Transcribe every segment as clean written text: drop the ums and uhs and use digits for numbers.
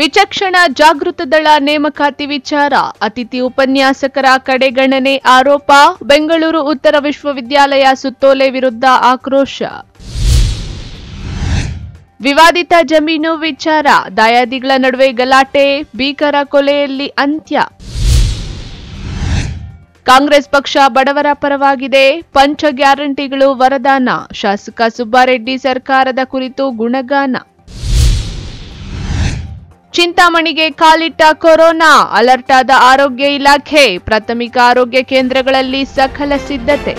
ವಿಚಕ್ಷಣ ಜಾಗೃತ ದಳ ನೇಮಕಾತಿ ವಿಚಾರ ಅತಿಥಿ ಉಪನ್ಯಾಸಕರ ಕಡೆಗಣನೆ ಆರೋಪ ಬೆಂಗಳೂರು ಉತ್ತರ ವಿಶ್ವವಿದ್ಯಾಲಯ ಸುತ್ತೋಲೆ ವಿರುದ್ಧ ಆಕ್ರೋಶ. ವಿವಾದಿತ ಜಮೀನು ವಿಚಾರ ದಾಯಾದಿಗಳ ನಡುವೆ ಗಲಾಟೆ ಭೀಕರ ಕೊಲೆಯಲ್ಲಿ ಅಂತ್ಯ. ಕಾಂಗ್ರೆಸ್ ಪಕ್ಷ ಬಡವರ ಪರವಾಗಿದೆ ಪಂಚ ಗ್ಯಾರಂಟಿಗಳು ವರದಾನ ಶಾಸಕ ಸುಬ್ಬಾರೆಡ್ಡಿ ಸರ್ಕಾರದ ಕುರಿತು ಗುಣಗಾನ. ಚಿಂತಾಮಣಿಗೆ ಕಾಲಿಟ್ಟ ಕೊರೋನಾ ಅಲರ್ಟ್ ಆದ ಆರೋಗ್ಯ ಇಲಾಖೆ ಪ್ರಾಥಮಿಕ ಆರೋಗ್ಯ ಕೇಂದ್ರಗಳಲ್ಲಿ ಸಕಲ ಸಿದ್ಧತೆ.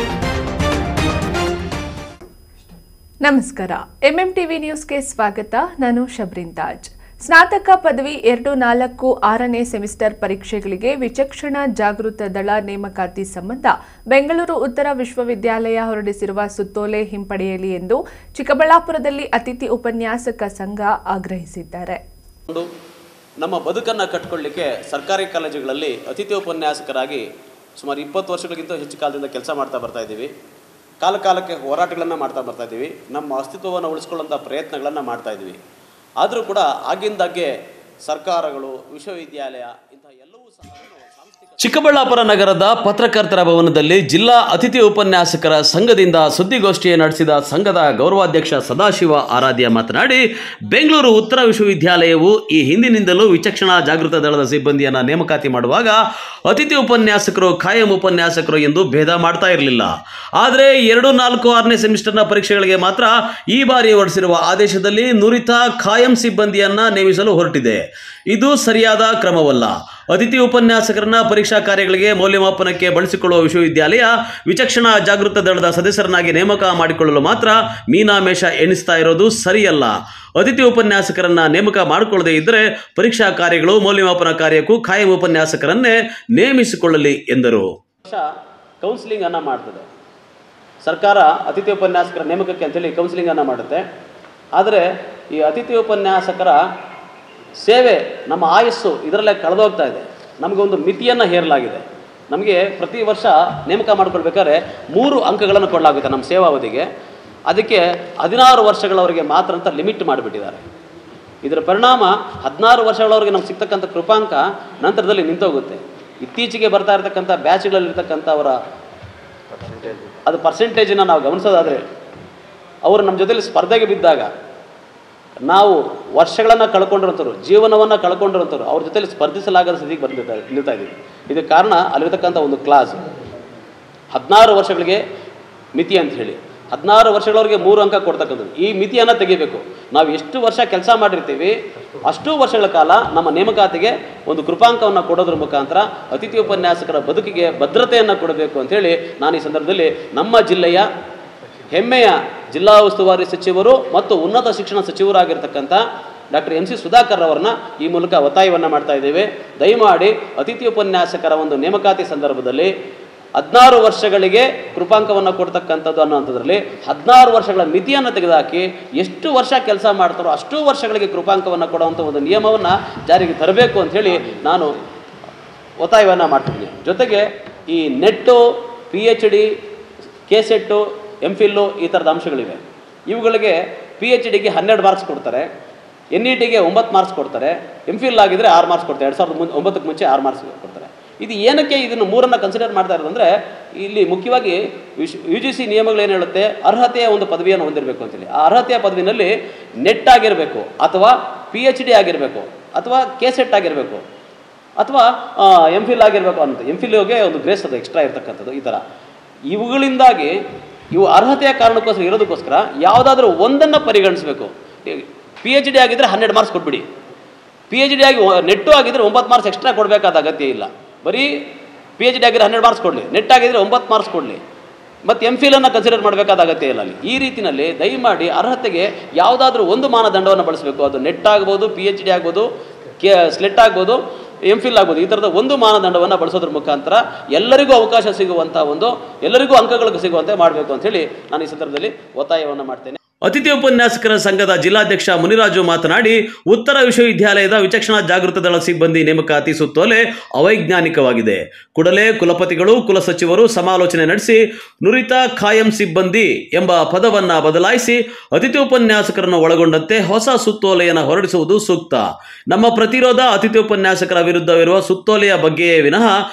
ನಮಸ್ಕಾರ, ಎಂಎಂಟಿವಿ ನ್ಯೂಸ್ಗೆ ಸ್ವಾಗತ. ನಾನು ಶಬ್ರಿನ್ ತಾಜ್. ಸ್ನಾತಕ ಪದವಿ 2-4-6ನೇ ಸೆಮಿಸ್ಟರ್ ಪರೀಕ್ಷೆಗಳಿಗೆ ವಿಚಕ್ಷಣ ಜಾಗೃತ ದಳ ನೇಮಕಾತಿ ಸಂಬಂಧ ಬೆಂಗಳೂರು ಉತ್ತರ ವಿಶ್ವವಿದ್ಯಾಲಯ ಹೊರಡಿಸಿರುವ ಸುತ್ತೋಲೆ ಹಿಂಪಡೆಯಲಿ ಎಂದು ಚಿಕ್ಕಬಳ್ಳಾಪುರದಲ್ಲಿ ಅತಿಥಿ ಉಪನ್ಯಾಸಕ ಸಂಘ ಆಗ್ರಹಿಸಿದ್ದಾರೆ. ನಮ್ಮ ಬದುಕನ್ನು ಕಟ್ಟಿಕೊಳ್ಳಲಿಕ್ಕೆ ಸರ್ಕಾರಿ ಕಾಲೇಜುಗಳಲ್ಲಿ ಅತಿಥಿ ಉಪನ್ಯಾಸಕರಾಗಿ ಸುಮಾರು 20 ವರ್ಷಗಳಿಗಿಂತ ಹೆಚ್ಚು ಕಾಲದಿಂದ ಕೆಲಸ ಮಾಡ್ತಾ ಬರ್ತಾ ಇದ್ದೀವಿ. ಕಾಲಕ್ಕೆ ಹೋರಾಟಗಳನ್ನು ಮಾಡ್ತಾ ಬರ್ತಾ ಇದ್ದೀವಿ. ನಮ್ಮ ಅಸ್ತಿತ್ವವನ್ನು ಉಳಿಸ್ಕೊಳ್ಳುವಂಥ ಪ್ರಯತ್ನಗಳನ್ನು ಮಾಡ್ತಾ ಇದ್ದೀವಿ. ಆದರೂ ಕೂಡ ಆಗಿಂದಾಗ್ಗೆ ಸರ್ಕಾರಗಳು, ವಿಶ್ವವಿದ್ಯಾಲಯ ಇಂತಹ ಎಲ್ಲವೂ ಸಹ ಚಿಕ್ಕಬಳ್ಳಾಪುರ ನಗರದ ಪತ್ರಕರ್ತರ ಭವನದಲ್ಲಿ ಜಿಲ್ಲಾ ಅತಿಥಿ ಉಪನ್ಯಾಸಕರ ಸಂಘದಿಂದ ಸುದ್ದಿಗೋಷ್ಠಿ ನಡೆಸಿದ ಸಂಘದ ಗೌರವಾಧ್ಯಕ್ಷ ಸದಾಶಿವ ಆರಾಧ್ಯ ಮಾತನಾಡಿ, ಬೆಂಗಳೂರು ಉತ್ತರ ವಿಶ್ವವಿದ್ಯಾಲಯವು ಈ ಹಿಂದಿನಿಂದಲೂ ವಿಚಕ್ಷಣಾ ಜಾಗೃತ ದಳದ ಸಿಬ್ಬಂದಿಯನ್ನು ನೇಮಕಾತಿ ಮಾಡುವಾಗ ಅತಿಥಿ ಉಪನ್ಯಾಸಕರು, ಖಾಯಂ ಉಪನ್ಯಾಸಕರು ಎಂದು ಭೇದ ಮಾಡ್ತಾ ಇರಲಿಲ್ಲ. ಆದರೆ 2-4-6ನೇ ಸೆಮಿಸ್ಟರ್ನ ಪರೀಕ್ಷೆಗಳಿಗೆ ಮಾತ್ರ ಈ ಬಾರಿ ಹೊರಡಿಸಿರುವ ಆದೇಶದಲ್ಲಿ ನುರಿತ ಖಾಯಂ ಸಿಬ್ಬಂದಿಯನ್ನು ನೇಮಿಸಲು ಹೊರಟಿದೆ. ಇದು ಸರಿಯಾದ ಕ್ರಮವಲ್ಲ. ಅತಿಥಿ ಉಪನ್ಯಾಸಕರನ್ನ ಪರೀಕ್ಷಾ ಕಾರ್ಯಗಳಿಗೆ ಮೌಲ್ಯಮಾಪನಕ್ಕೆ ಬಳಸಿಕೊಳ್ಳುವ ವಿಶ್ವವಿದ್ಯಾಲಯ ವಿಚಕ್ಷಣಾ ಜಾಗೃತ ದಳದ ಸದಸ್ಯರನ್ನಾಗಿ ನೇಮಕ ಮಾಡಿಕೊಳ್ಳಲು ಮಾತ್ರ ಮೀನಾಮೇಷ ಎಣಿಸ್ತಾ ಇರೋದು ಸರಿಯಲ್ಲ. ಅತಿಥಿ ಉಪನ್ಯಾಸಕರನ್ನ ನೇಮಕ ಮಾಡಿಕೊಳ್ಳದೇ ಇದ್ದರೆ ಪರೀಕ್ಷಾ ಕಾರ್ಯಗಳು, ಮೌಲ್ಯಮಾಪನ ಕಾರ್ಯಕ್ಕೂ ಖಾಯಂ ಉಪನ್ಯಾಸಕರನ್ನೇ ನೇಮಿಸಿಕೊಳ್ಳಲಿ ಎಂದರು. ಕೌನ್ಸಿಲಿಂಗ್ ಅನ್ನ ಮಾಡ್ತದೆ ಸರ್ಕಾರ ಅತಿಥಿ ಉಪನ್ಯಾಸಕರ ನೇಮಕಕ್ಕೆ ಅಂತೇಳಿ ಕೌನ್ಸಿಲಿಂಗ್ ಅನ್ನ ಮಾಡುತ್ತೆ. ಆದರೆ ಈ ಅತಿಥಿ ಉಪನ್ಯಾಸಕರ ಸೇವೆ, ನಮ್ಮ ಆಯಸ್ಸು ಇದರಲ್ಲೇ ಕಳೆದೋಗ್ತಾ ಇದೆ. ನಮಗೊಂದು ಮಿತಿಯನ್ನು ಹೇರಲಾಗಿದೆ. ನಮಗೆ ಪ್ರತಿ ವರ್ಷ ನೇಮಕ ಮಾಡ್ಕೊಳ್ಬೇಕಾದ್ರೆ 3 ಅಂಕಗಳನ್ನು ಕೊಡಲಾಗುತ್ತೆ ನಮ್ಮ ಸೇವಾವಧಿಗೆ. ಅದಕ್ಕೆ 16 ವರ್ಷಗಳವರೆಗೆ ಮಾತ್ರ ಅಂತ ಲಿಮಿಟ್ ಮಾಡಿಬಿಟ್ಟಿದ್ದಾರೆ. ಇದರ ಪರಿಣಾಮ 16 ವರ್ಷಗಳವರೆಗೆ ನಮ್ಗೆ ಸಿಗ್ತಕ್ಕಂಥ ಕೃಪಾಂಕ ನಂತರದಲ್ಲಿ ನಿಂತೋಗುತ್ತೆ. ಇತ್ತೀಚೆಗೆ ಬರ್ತಾ ಇರತಕ್ಕಂಥ ಬ್ಯಾಚ್ಗಳಲ್ಲಿರ್ತಕ್ಕಂಥವರ ಅದು ಪರ್ಸೆಂಟೇಜನ್ನು ನಾವು ಗಮನಿಸೋದಾದರೆ, ಅವರು ನಮ್ಮ ಜೊತೆಲಿ ಸ್ಪರ್ಧೆಗೆ ಬಿದ್ದಾಗ ನಾವು ವರ್ಷಗಳನ್ನು ಕಳ್ಕೊಂಡಿರೋಂಥವ್ರು, ಜೀವನವನ್ನು ಕಳ್ಕೊಂಡಿರೋಂಥವ್ರು ಅವ್ರ ಜೊತೆಲಿ ಸ್ಪರ್ಧಿಸಲಾಗದ ಸ್ಥಿತಿಗೆ ನಿಲ್ತಾ ಇದ್ದೀವಿ. ಇದಕ್ಕೆ ಕಾರಣ ಅಲ್ಲಿರ್ತಕ್ಕಂಥ ಒಂದು ಕ್ಲಾಸ್ 16 ವರ್ಷಗಳಿಗೆ ಮಿತಿ ಅಂತ ಹೇಳಿ 16 ವರ್ಷಗಳವರೆಗೆ 3 ಅಂಕ ಕೊಡ್ತಕ್ಕಂಥದ್ದು. ಈ ಮಿತಿಯನ್ನು ತೆಗಿಬೇಕು. ನಾವು ಎಷ್ಟು ವರ್ಷ ಕೆಲಸ ಮಾಡಿರ್ತೀವಿ ಅಷ್ಟು ವರ್ಷಗಳ ಕಾಲ ನಮ್ಮ ನೇಮಕಾತಿಗೆ ಒಂದು ಕೃಪಾಂಕವನ್ನು ಕೊಡೋದ್ರ ಮುಖಾಂತರ ಅತಿಥಿ ಉಪನ್ಯಾಸಕರ ಬದುಕಿಗೆ ಭದ್ರತೆಯನ್ನು ಕೊಡಬೇಕು ಅಂಥೇಳಿ ನಾನು ಈ ಸಂದರ್ಭದಲ್ಲಿ ನಮ್ಮ ಜಿಲ್ಲೆಯ ಹೆಮ್ಮೆಯ ಜಿಲ್ಲಾ ಉಸ್ತುವಾರಿ ಸಚಿವರು ಮತ್ತು ಉನ್ನತ ಶಿಕ್ಷಣ ಸಚಿವರಾಗಿರ್ತಕ್ಕಂಥ ಡಾಕ್ಟರ್ ಎಂ ಸಿ ಸುಧಾಕರ್ ಅವರನ್ನ ಈ ಮೂಲಕ ಒತ್ತಾಯವನ್ನು ಮಾಡ್ತಾ ಇದ್ದೇವೆ. ದಯಮಾಡಿ ಅತಿಥಿ ಉಪನ್ಯಾಸಕರ ಒಂದು ನೇಮಕಾತಿ ಸಂದರ್ಭದಲ್ಲಿ 16 ವರ್ಷಗಳಿಗೆ ಕೃಪಾಂಕವನ್ನು ಕೊಡ್ತಕ್ಕಂಥದ್ದು ಅನ್ನೋಂಥದ್ರಲ್ಲಿ 16 ವರ್ಷಗಳ ಮಿತಿಯನ್ನು ತೆಗೆದುಹಾಕಿ ಎಷ್ಟು ವರ್ಷ ಕೆಲಸ ಮಾಡ್ತಾರೋ ಅಷ್ಟು ವರ್ಷಗಳಿಗೆ ಕೃಪಾಂಕವನ್ನು ಕೊಡುವಂಥ ಒಂದು ನಿಯಮವನ್ನು ಜಾರಿಗೆ ತರಬೇಕು ಅಂಥೇಳಿ ನಾನು ಒತ್ತಾಯವನ್ನು ಮಾಡ್ತಿದ್ದೀನಿ. ಜೊತೆಗೆ ಈ ನೆಟ್ಟು, PhD, KSET, MPhil ಈ ಥರದ ಅಂಶಗಳಿವೆ. ಇವುಗಳಿಗೆ PhDಗೆ 12 ಮಾರ್ಕ್ಸ್ ಕೊಡ್ತಾರೆ, NETಗೆ 9 ಮಾರ್ಕ್ಸ್ ಕೊಡ್ತಾರೆ, MPhil ಆಗಿದ್ದರೆ 6 ಮಾರ್ಕ್ಸ್ ಕೊಡ್ತಾರೆ. 2009ಕ್ಕೆ ಮುಂಚೆ 6 ಮಾರ್ಕ್ಸ್ ಕೊಡ್ತಾರೆ. ಇದು ಏನಕ್ಕೆ ಇದನ್ನು 3ಅನ್ನು ಕನ್ಸಿಡರ್ ಮಾಡ್ತಾ ಇರೋದಂದರೆ, ಇಲ್ಲಿ ಮುಖ್ಯವಾಗಿ UGC ನಿಯಮಗಳೇನು ಹೇಳುತ್ತೆ, ಅರ್ಹತೆಯ ಒಂದು ಪದವಿಯನ್ನು ಹೊಂದಿರಬೇಕು ಅಂತೇಳಿ. ಆ ಅರ್ಹತೆಯ ಪದವಿನಲ್ಲಿ ನೆಟ್ ಆಗಿರಬೇಕು, ಅಥವಾ PhD ಆಗಿರಬೇಕು, ಅಥವಾ KSET ಆಗಿರಬೇಕು, ಅಥವಾ MPhil ಆಗಿರಬೇಕು ಅನ್ನೋದು. MPhilಗೆ ಒಂದು ಗ್ರೇಸ್ ಅದು ಎಕ್ಸ್ಟ್ರಾ ಇರ್ತಕ್ಕಂಥದ್ದು. ಈ ಥರ ಇವುಗಳಿಂದಾಗಿ ಇವು ಅರ್ಹತೆಯ ಕಾರಣಕ್ಕೋಸ್ಕರ ಇರೋದಕ್ಕೋಸ್ಕರ ಯಾವುದಾದ್ರೂ ಒಂದನ್ನು ಪರಿಗಣಿಸಬೇಕು. PhD ಆಗಿದ್ದರೆ 12 ಮಾರ್ಕ್ಸ್ ಕೊಟ್ಬಿಡಿ, PhD ಆಗಿ ನೆಟ್ಟು ಆಗಿದ್ದರೆ 9 ಮಾರ್ಕ್ಸ್ ಎಕ್ಸ್ಟ್ರಾ ಕೊಡಬೇಕಾದ ಅಗತ್ಯ ಇಲ್ಲ. ಬರೀ PhD ಆಗಿದ್ರೆ 12 ಮಾರ್ಕ್ಸ್ ಕೊಡಲಿ, ನೆಟ್ ಆಗಿದ್ದರೆ 9 ಮಾರ್ಕ್ಸ್ ಕೊಡಲಿ, ಮತ್ತು MPhilನ್ನು ಕನ್ಸಿಡರ್ ಮಾಡಬೇಕಾದ ಅಗತ್ಯ ಇಲ್ಲ ಅಲ್ಲಿ. ಈ ರೀತಿಯಲ್ಲಿ ದಯಮಾಡಿ ಅರ್ಹತೆಗೆ ಯಾವುದಾದ್ರೂ ಒಂದು ಮಾನದಂಡವನ್ನು ಬಳಸಬೇಕು. ಅದು ನೆಟ್ ಆಗ್ಬೋದು, PhD ಆಗ್ಬೋದು, ಸ್ಲೆಟ್ ಆಗ್ಬೋದು, MPhil ಆಗ್ಬೋದು. ಈ ಥರದ ಒಂದು ಮಾನದಂಡವನ್ನು ಬಳಸೋದ್ರ ಮುಖಾಂತರ ಎಲ್ಲರಿಗೂ ಅವಕಾಶ ಸಿಗುವಂಥ ಎಲ್ಲರಿಗೂ ಅಂಕಗಳಿಗೆ ಸಿಗುವಂತೆ ಮಾಡಬೇಕು ಅಂಥೇಳಿ ನಾನು ಈ ಸಂದರ್ಭದಲ್ಲಿ ಒತ್ತಾಯವನ್ನು ಮಾಡ್ತೇನೆ. ಅತಿಥಿ ಉಪನ್ಯಾಸಕರ ಸಂಘದ ಜಿಲ್ಲಾಧ್ಯಕ್ಷ ಮುನಿರಾಜು ಮಾತನಾಡಿ, ಉತ್ತರ ವಿಶ್ವವಿದ್ಯಾಲಯದ ವಿಚಕ್ಷಣಾ ಜಾಗೃತ ದಳ ಸಿಬ್ಬಂದಿ ನೇಮಕಾತಿ ಸುತ್ತೋಲೆ ಅವೈಜ್ಞಾನಿಕವಾಗಿದೆ. ಕೂಡಲೇ ಕುಲಪತಿಗಳು, ಕುಲಸಚಿವರು ಸಮಾಲೋಚನೆ ನಡೆಸಿ ನುರಿತ ಖಾಯಂ ಸಿಬ್ಬಂದಿ ಎಂಬ ಪದವನ್ನು ಬದಲಾಯಿಸಿ ಅತಿಥಿ ಉಪನ್ಯಾಸಕರನ್ನು ಒಳಗೊಂಡಂತೆ ಹೊಸ ಸುತ್ತೋಲೆಯನ್ನು ಹೊರಡಿಸುವುದು ಸೂಕ್ತ. ನಮ್ಮ ಪ್ರತಿರೋಧ ಅತಿಥಿ ಉಪನ್ಯಾಸಕರ ವಿರುದ್ಧವಿರುವ ಸುತ್ತೋಲೆಯ ಬಗ್ಗೆಯೇ ವಿನಃ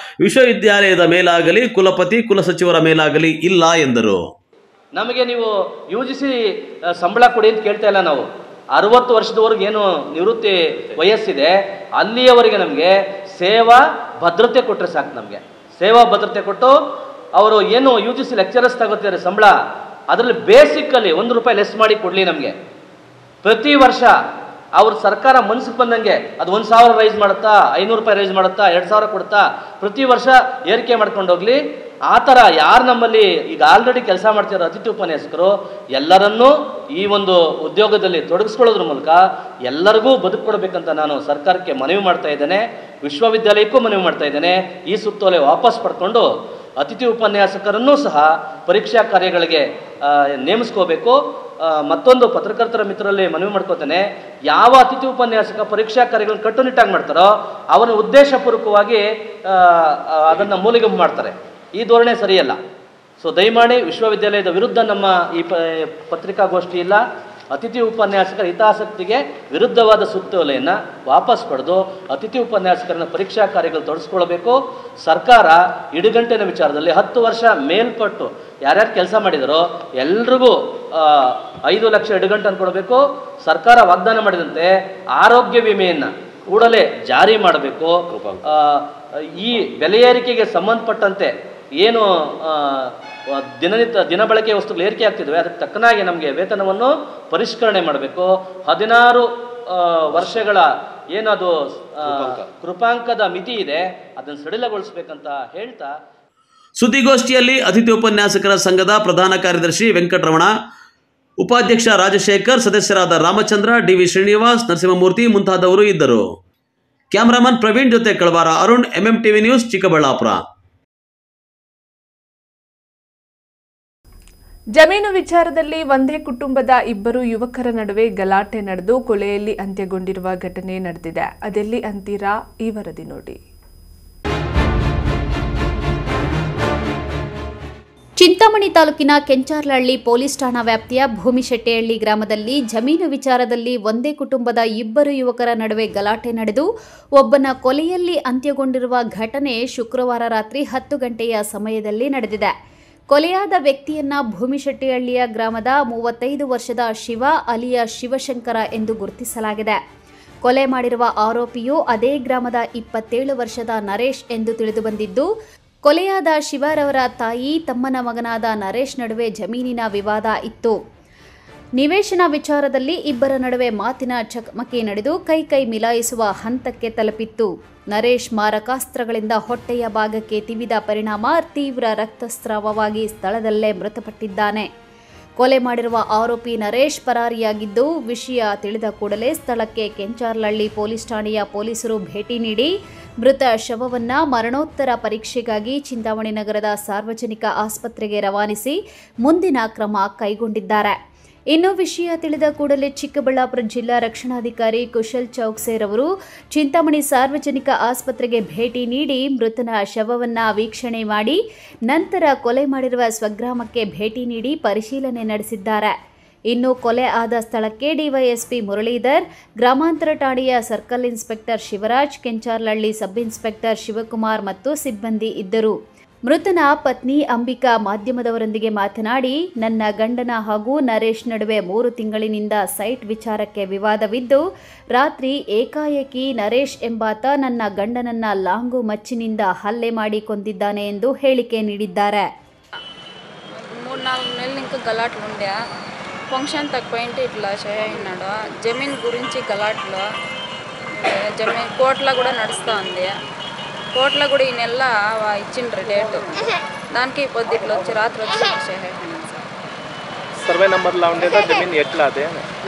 ವಿಶ್ವವಿದ್ಯಾಲಯದ ಮೇಲಾಗಲಿ ಕುಲಪತಿ ಕುಲಸಚಿವರ ಮೇಲಾಗಲಿ ಇಲ್ಲ ಎಂದರು. ನಮಗೆ ನೀವು UGC ಸಂಬಳ ಕೊಡಿ ಅಂತ ಕೇಳ್ತಾ ಇಲ್ಲ. ನಾವು 60 ವರ್ಷದವರೆಗೆ ಏನು ನಿವೃತ್ತಿ ವಯಸ್ಸಿದೆ ಅಲ್ಲಿಯವರೆಗೆ ನಮಗೆ ಸೇವಾ ಭದ್ರತೆ ಕೊಟ್ಟರೆ ಸಾಕು. ನಮಗೆ ಸೇವಾ ಭದ್ರತೆ ಕೊಟ್ಟು ಅವರು ಏನು UGC ಲೆಕ್ಚರರ್ಸ್ ತಗೋತಿದ್ದಾರೆ ಸಂಬಳ, ಅದರಲ್ಲಿ ಬೇಸಿಕಲ್ಲಿ ₹1 ಲೆಸ್ ಮಾಡಿ ಕೊಡಲಿ. ನಮಗೆ ಪ್ರತಿ ವರ್ಷ ಅವ್ರ ಸರ್ಕಾರ ಮನಸ್ಸಿಗೆ ಬಂದಂಗೆ ಅದು 1,000 ರೈಸ್ ಮಾಡುತ್ತಾ, ₹500 ರೈಸ್ ಮಾಡುತ್ತಾ, 2,000 ಕೊಡುತ್ತಾ, ಪ್ರತಿ ವರ್ಷ ಏರಿಕೆ ಮಾಡ್ಕೊಂಡು ಹೋಗ್ಲಿ. ಆ ಥರ ಯಾರು ನಮ್ಮಲ್ಲಿ ಈಗ ಆಲ್ರೆಡಿ ಕೆಲಸ ಮಾಡ್ತಿರೋ ಅತಿಥಿ ಉಪನ್ಯಾಸಕರು ಎಲ್ಲರನ್ನೂ ಈ ಒಂದು ಉದ್ಯೋಗದಲ್ಲಿ ತೊಡಗಿಸ್ಕೊಳ್ಳೋದ್ರ ಮೂಲಕ ಎಲ್ಲರಿಗೂ ಬದುಕು ಕೊಡಬೇಕಂತ ನಾನು ಸರ್ಕಾರಕ್ಕೆ ಮನವಿ ಮಾಡ್ತಾ ಇದ್ದೇನೆ, ವಿಶ್ವವಿದ್ಯಾಲಯಕ್ಕೂ ಮನವಿ ಮಾಡ್ತಾ ಇದ್ದೇನೆ. ಈ ಸುತ್ತೋಲೆ ವಾಪಸ್ ಪಡ್ಕೊಂಡು ಅತಿಥಿ ಉಪನ್ಯಾಸಕರನ್ನೂ ಸಹ ಪರೀಕ್ಷಾ ಕಾರ್ಯಗಳಿಗೆ ನೇಮಿಸ್ಕೋಬೇಕು. ಮತ್ತೊಂದು ಪತ್ರಕರ್ತರ ಮಿತ್ರರಲ್ಲಿ ಮನವಿ ಮಾಡ್ಕೋತೇನೆ, ಯಾವ ಅತಿಥಿ ಉಪನ್ಯಾಸಕ ಪರೀಕ್ಷಾ ಕಾರ್ಯಗಳನ್ನು ಕಟ್ಟುನಿಟ್ಟಾಗಿ ಮಾಡ್ತಾರೋ ಅವನ ಉದ್ದೇಶಪೂರ್ವಕವಾಗಿ ಅದನ್ನು ಮೂಲಿಗಂಪು ಮಾಡ್ತಾರೆ. ಈ ಧೋರಣೆ ಸರಿಯಲ್ಲ. ಸೊ ದಯಮಾಡಿ ವಿಶ್ವವಿದ್ಯಾಲಯದ ವಿರುದ್ಧ ನಮ್ಮ ಈ ಪತ್ರಿಕಾಗೋಷ್ಠಿ ಇಲ್ಲ. ಅತಿಥಿ ಉಪನ್ಯಾಸಕರ ಹಿತಾಸಕ್ತಿಗೆ ವಿರುದ್ಧವಾದ ಸುತ್ತೋಲೆಯನ್ನು ವಾಪಸ್ ಪಡೆದು ಅತಿಥಿ ಉಪನ್ಯಾಸಕರನ್ನ ಪರೀಕ್ಷಾ ಕಾರ್ಯಗಳು ತೊಡಗಿಸ್ಕೊಳ್ಬೇಕು. ಸರ್ಕಾರ ಇಡುಗಂಟಿನ ವಿಚಾರದಲ್ಲಿ 10 ವರ್ಷ ಮೇಲ್ಪಟ್ಟು ಯಾರ್ಯಾರು ಕೆಲಸ ಮಾಡಿದರೋ ಎಲ್ರಿಗೂ 5 ಲಕ್ಷ ಇಡುಗಂಟನ್ನು ಕೊಡಬೇಕು. ಸರ್ಕಾರ ವಾಗ್ದಾನ ಮಾಡಿದಂತೆ ಆರೋಗ್ಯ ವಿಮೆಯನ್ನು ಕೂಡಲೇ ಜಾರಿ ಮಾಡಬೇಕು. ಈ ಬೆಲೆ ಏರಿಕೆಗೆ ಸಂಬಂಧಪಟ್ಟಂತೆ ಏನು ದಿನ ಬಳಕೆಯ ವಸ್ತುಗಳು ಏರಿಕೆ ಆಗ್ತಿದ್ವಿ ಅದಕ್ಕೆ ತಕ್ಕನಾಗಿ ನಮಗೆ ವೇತನವನ್ನು ಪರಿಷ್ಕರಣೆ ಮಾಡಬೇಕು. 16 ವರ್ಷಗಳ ಏನದು ಕೃಪಾಂಕದ ಮಿತಿ ಇದೆ ಅದನ್ನು ಸಡಿಲಗೊಳಿಸಬೇಕಂತ ಹೇಳ್ತಾ ಸುದ್ದಿಗೋಷ್ಠಿಯಲ್ಲಿ ಅತಿಥಿ ಉಪನ್ಯಾಸಕರ ಸಂಘದ ಪ್ರಧಾನ ಕಾರ್ಯದರ್ಶಿ ವೆಂಕಟರಮಣ, ಉಪಾಧ್ಯಕ್ಷ ರಾಜಶೇಖರ್, ಸದಸ್ಯರಾದ ರಾಮಚಂದ್ರ, DV ಶ್ರೀನಿವಾಸ್, ನರಸಿಂಹಮೂರ್ತಿ ಮುಂತಾದವರು ಇದ್ದರು. ಕ್ಯಾಮರಾಮನ್ ಪ್ರವೀಣ್ ಜೊತೆ ಕಳವಾರ ಅರುಣ್, MMTV ನ್ಯೂಸ್, ಚಿಕ್ಕಬಳ್ಳಾಪುರ. ಜಮೀನು ವಿಚಾರದಲ್ಲಿ ಒಂದೇ ಕುಟುಂಬದ 2 ಯುವಕರ ನಡುವೆ ಗಲಾಟೆ ನಡೆದು ಕೊಲೆಯಲ್ಲಿ ಅಂತ್ಯಗೊಂಡಿರುವ ಘಟನೆ ನಡೆದಿದೆ. ಅದೆಲ್ಲಿ ಅಂತೀರಾ? ಈ ವರದಿ ನೋಡಿ. ಚಿಂತಾಮಣಿ ತಾಲೂಕಿನ ಕೆಂಚಾರ್ಲಹಳ್ಳಿ ಪೊಲೀಸ್ ಠಾಣಾ ವ್ಯಾಪ್ತಿಯ ಭೂಮಿಶೆಟ್ಟಿಹಳ್ಳಿ ಗ್ರಾಮದಲ್ಲಿ ಜಮೀನು ವಿಚಾರದಲ್ಲಿ ಒಂದೇ ಕುಟುಂಬದ 2 ಯುವಕರ ನಡುವೆ ಗಲಾಟೆ ನಡೆದು ಒಬ್ಬನ ಕೊಲೆಯಲ್ಲಿ ಅಂತ್ಯಗೊಂಡಿರುವ ಘಟನೆ ಶುಕ್ರವಾರ ರಾತ್ರಿ 10 ಗಂಟೆಯ ಸಮಯದಲ್ಲಿ ನಡೆದಿದೆ. ಕೊಲೆಯಾದ ವ್ಯಕ್ತಿಯನ್ನ ಭೂಮಿಶೆಟ್ಟಿಹಳ್ಳಿಯ ಗ್ರಾಮದ 35 ವರ್ಷದ ಶಿವ ಅಲಿಯಾ ಶಿವಶಂಕರ ಎಂದು ಗುರುತಿಸಲಾಗಿದೆ. ಕೊಲೆ ಮಾಡಿರುವ ಆರೋಪಿಯು ಅದೇ ಗ್ರಾಮದ 27 ವರ್ಷದ ನರೇಶ್ ಎಂದು ತಿಳಿದುಬಂದಿದ್ದು, ಕೊಲೆಯಾದ ಶಿವರವರ ತಾಯಿ ತಮ್ಮನ ಮಗನಾದ ನರೇಶ್ ನಡುವೆ ಜಮೀನಿನ ವಿವಾದ ಇತ್ತು. ನಿವೇಶನ ವಿಚಾರದಲ್ಲಿ ಇಬ್ಬರ ನಡುವೆ ಮಾತಿನ ಚಕಮಕಿ ನಡೆದು ಕೈ ಮಿಲಾಯಿಸುವ ಹಂತಕ್ಕೆ ತಲುಪಿತ್ತು. ನರೇಶ್ ಮಾರಕಾಸ್ತ್ರಗಳಿಂದ ಹೊಟ್ಟೆಯ ಭಾಗಕ್ಕೆ ತಿವಿದ ಪರಿಣಾಮ ತೀವ್ರ ರಕ್ತಸ್ರಾವವಾಗಿ ಸ್ಥಳದಲ್ಲೇ ಮೃತಪಟ್ಟಿದ್ದಾನೆ. ಕೊಲೆ ಮಾಡಿರುವ ಆರೋಪಿ ನರೇಶ್ ಪರಾರಿಯಾಗಿದ್ದು, ವಿಷಯ ತಿಳಿದ ಕೂಡಲೇ ಸ್ಥಳಕ್ಕೆ ಕೆಂಚಾರ್ಲಹಳ್ಳಿ ಪೊಲೀಸ್ ಠಾಣೆಯ ಪೊಲೀಸರು ಭೇಟಿ ನೀಡಿ ಮೃತ ಶವವನ್ನು ಮರಣೋತ್ತರ ಪರೀಕ್ಷೆಗಾಗಿ ಚಿಂತಾಮಣಿ ನಗರದ ಸಾರ್ವಜನಿಕ ಆಸ್ಪತ್ರೆಗೆ ರವಾನಿಸಿ ಮುಂದಿನ ಕ್ರಮ ಕೈಗೊಂಡಿದ್ದಾರೆ. ಇನ್ನು ವಿಷಯ ತಿಳಿದ ಕೂಡಲೇ ಚಿಕ್ಕಬಳ್ಳಾಪುರ ಜಿಲ್ಲಾ ರಕ್ಷಣಾಧಿಕಾರಿ ಕುಶಲ್ ಚೌಕ್ಸೇರ್ ಅವರು ಚಿಂತಾಮಣಿ ಸಾರ್ವಜನಿಕ ಆಸ್ಪತ್ರೆಗೆ ಭೇಟಿ ನೀಡಿ ಮೃತನ ಶವವನ್ನು ವೀಕ್ಷಣೆ ಮಾಡಿ ನಂತರ ಕೊಲೆ ಮಾಡಿರುವ ಸ್ವಗ್ರಾಮಕ್ಕೆ ಭೇಟಿ ನೀಡಿ ಪರಿಶೀಲನೆ ನಡೆಸಿದ್ದಾರೆ. ಇನ್ನು ಕೊಲೆ ಆದ ಸ್ಥಳಕ್ಕೆ ಡಿವೈಎಸ್ಪಿ ಮುರಳೀಧರ್, ಗ್ರಾಮಾಂತರ ಠಾಣೆಯ circle inspector Shivaraj, Kencharlahalli sub inspector Shivakumar ಮತ್ತು ಸಿಬ್ಬಂದಿ ಇದ್ದರು. ಮೃತನ ಪತ್ನಿ ಅಂಬಿಕಾ ಮಾಧ್ಯಮದವರೊಂದಿಗೆ ಮಾತನಾಡಿ, ನನ್ನ ಗಂಡನ ಹಾಗೂ ನರೇಶ್ ನಡುವೆ 3 ತಿಂಗಳಿನಿಂದ ಸೈಟ್ ವಿಚಾರಕ್ಕೆ ವಿವಾದವಿದ್ದು, ರಾತ್ರಿ ಏಕಾಏಕಿ ನರೇಶ್ ಎಂಬಾತ ನನ್ನ ಗಂಡನನ್ನ ಲಾಂಗು ಮಚ್ಚಿನಿಂದ ಹಲ್ಲೆ ಮಾಡಿ ಕೊಂದಿದ್ದಾನೆ ಎಂದು ಹೇಳಿಕೆ ನೀಡಿದ್ದಾರೆ. 3-4 నెలలు ఇంకా గలాట్లు ఉండే ఫంక్షన్ తక్కువైంటే ఇట్లా చేయన్నాడు. జమీన్ గురించి గలాట్లు జమీన్ కోర్టులో కూడా నడుస్తూ ఉంది. కోర్టులో కూడా ఈ నెల ఇచ్చిండ్రు డేట్. దానికి పొద్దుట్లో వచ్చి రాత్రి వచ్చి చేసేసాను సార్. సర్వే నెంబర్లో ఉండేదా జమీన్ ఎట్లా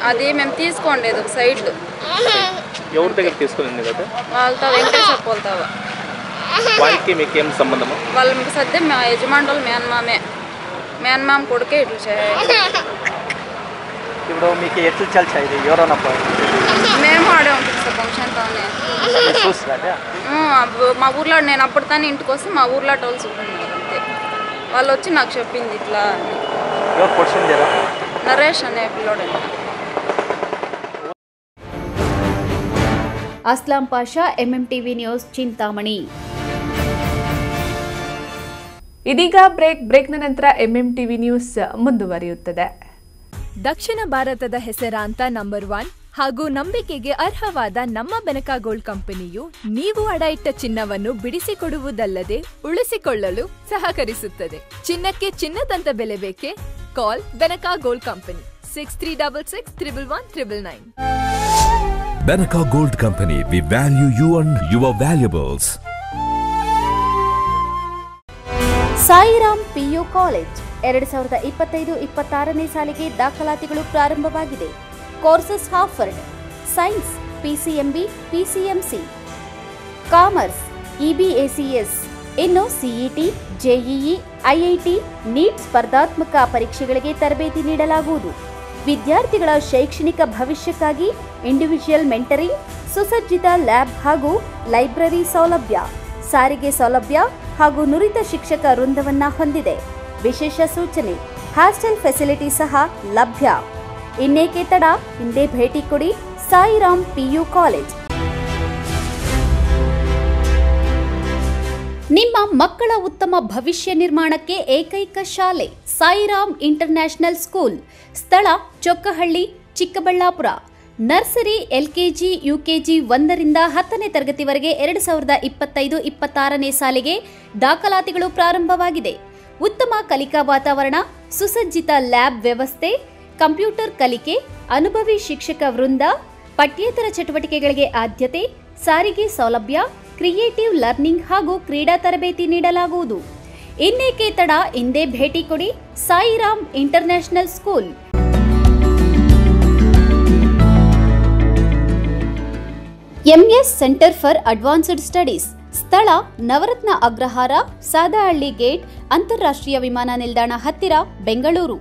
అది మేము తీసుకోండేది ఒక సైట్. ఎవరి దగ్గర తీసుకుని కదా? వాళ్ళతో వెంకటేశ్వర పోల్తావా. వాళ్ళకి మీకేం సంబంధము? వాళ్ళ సద్యం మా యజమానులు మేనమామే. మేనమామ కొడుకే ఇట్లా చేయాలి. ఇప్పుడు మీకు ఎట్లు చల్చాయి ఎవరన్నా మేము ఆడే ఉంటుంది సార్ ఫంక్షన్తోనే చూస్తారా మా ఊర్లో నేను అప్పుడు తానే ఇంటికి వస్తే మా ఊర్లో టోల్ చూస్తున్నారు అంతే. వాళ్ళు వచ్చి నాకు చెప్పింది ఇట్లా అని. ఎవరు పొడిచిందేరా? నరేష్ అనే పిల్లోడు. Aslam Pasha, MMTV news, Chintamani. ಇದೀಗ ಬ್ರೇಕ್ನ ನಂತರ ಎಂಎಂಟಿವಿ ನ್ಯೂಸ್ ಮುಂದುವರಿಯುತ್ತದೆ. ದಕ್ಷಿಣ ಭಾರತದ ಹೆಸರಾಂತ ನಂಬರ್ 1 ಹಾಗೂ ನಂಬಿಕೆಗೆ ಅರ್ಹವಾದ ನಮ್ಮ ಬೆನಕಾ ಗೋಲ್ಡ್ ಕಂಪನಿಯು ನೀವು ಅಡ ಇಟ್ಟ ಚಿನ್ನವನ್ನು ಬಿಡಿಸಿಕೊಡುವುದಲ್ಲದೆ ಉಳಿಸಿಕೊಳ್ಳಲು ಸಹಕರಿಸುತ್ತದೆ. ಚಿನ್ನಕ್ಕೆ ಚಿನ್ನದಂತ ಬೆಲೆ ಬೇಕೆ? ಕಾಲ್ Benaka gold company 6366 111 999. Benaka Gold Company, we value you and your valuables. Sairam PU college 2025-26ನೇ ಸಾಲಿಗೆ ದಾಖಲಾತಿಗಳು ಪ್ರಾರಂಭವಾಗಿದೆ. Courses offered: science, PCMB, PCMC, commerce, EBACS. ಇನ್ನು ಸಿಇಟಿ, ಜೆಇಇ, ಐಐಟಿ, ನೀಟ್ ಸ್ಪರ್ಧಾತ್ಮಕ ಪರೀಕ್ಷೆಗಳಿಗೆ ತರಬೇತಿ ನೀಡಲಾಗುವುದು. ವಿದ್ಯಾರ್ಥಿಗಳ ಶೈಕ್ಷಣಿಕ ಭವಿಷ್ಯಕ್ಕಾಗಿ ಇಂಡಿವಿಜುವಲ್ ಮೆಂಟರಿಂಗ್, ಸುಸಜ್ಜಿತ ಲ್ಯಾಬ್ ಹಾಗೂ ಲೈಬ್ರರಿ ಸೌಲಭ್ಯ, ಸಾರಿಗೆ ಸೌಲಭ್ಯ ಹಾಗೂ ನುರಿತ ಶಿಕ್ಷಕ ವೃಂದವನ್ನ ಹೊಂದಿದೆ. ವಿಶೇಷ ಸೂಚನೆ: ಹಾಸ್ಟೆಲ್ ಫೆಸಿಲಿಟಿ ಸಹ ಲಭ್ಯ. ಇನ್ನೇಕೆ ತಡ, ಹಿಂದೆ ಭೇಟಿ ಕೊಡಿ ಸಾಯಿರಾಮ್ ಪಿಯು ಕಾಲೇಜ್. ನಿಮ್ಮ ಮಕ್ಕಳ ಉತ್ತಮ ಭವಿಷ್ಯ ನಿರ್ಮಾಣಕ್ಕೆ ಏಕೈಕ ಶಾಲೆ ಸಾಯಿರಾಮ್ ಇಂಟರ್ನ್ಯಾಷನಲ್ ಸ್ಕೂಲ್. ಸ್ಥಳ: Chokkahalli, Chikkaballapur. Nursery, LKG, UKG 1ರಿಂದ 10ನೇ ತರಗತಿವರೆಗೆ 2025-26ನೇ ಸಾಲಿಗೆ ದಾಖಲಾತಿಗಳು ಪ್ರಾರಂಭವಾಗಿದೆ. ಉತ್ತಮ ಕಲಿಕಾ ವಾತಾವರಣ, ಸುಸಜ್ಜಿತ ಲ್ಯಾಬ್ ವ್ಯವಸ್ಥೆ, ಕಂಪ್ಯೂಟರ್ ಕಲಿಕೆ, ಅನುಭವಿ ಶಿಕ್ಷಕ ವೃಂದ, ಪಠ್ಯೇತರ ಚಟುವಟಿಕೆಗಳಿಗೆ ಆದ್ಯತೆ, ಸಾರಿಗೆ ಸೌಲಭ್ಯ, ಕ್ರಿಯೇಟಿವ್ ಲರ್ನಿಂಗ್ ಹಾಗೂ ಕ್ರೀಡಾ ತರಬೇತಿ ನೀಡಲಾಗುವುದು. ಇನ್ನೇಕೆ ತಡ, ಹಿಂದೆ ಭೇಟಿ ಕೊಡಿ Sairam international school. MS center for advanced studies. ಸ್ಥಳ: ನವರತ್ನ ಅಗ್ರಹಾರ, ಸಾದಹಳ್ಳಿ ಗೇಟ್, ಅಂತಾರಾಷ್ಟ್ರೀಯ ವಿಮಾನ ನಿಲ್ದಾಣ ಹತ್ತಿರ, ಬೆಂಗಳೂರು.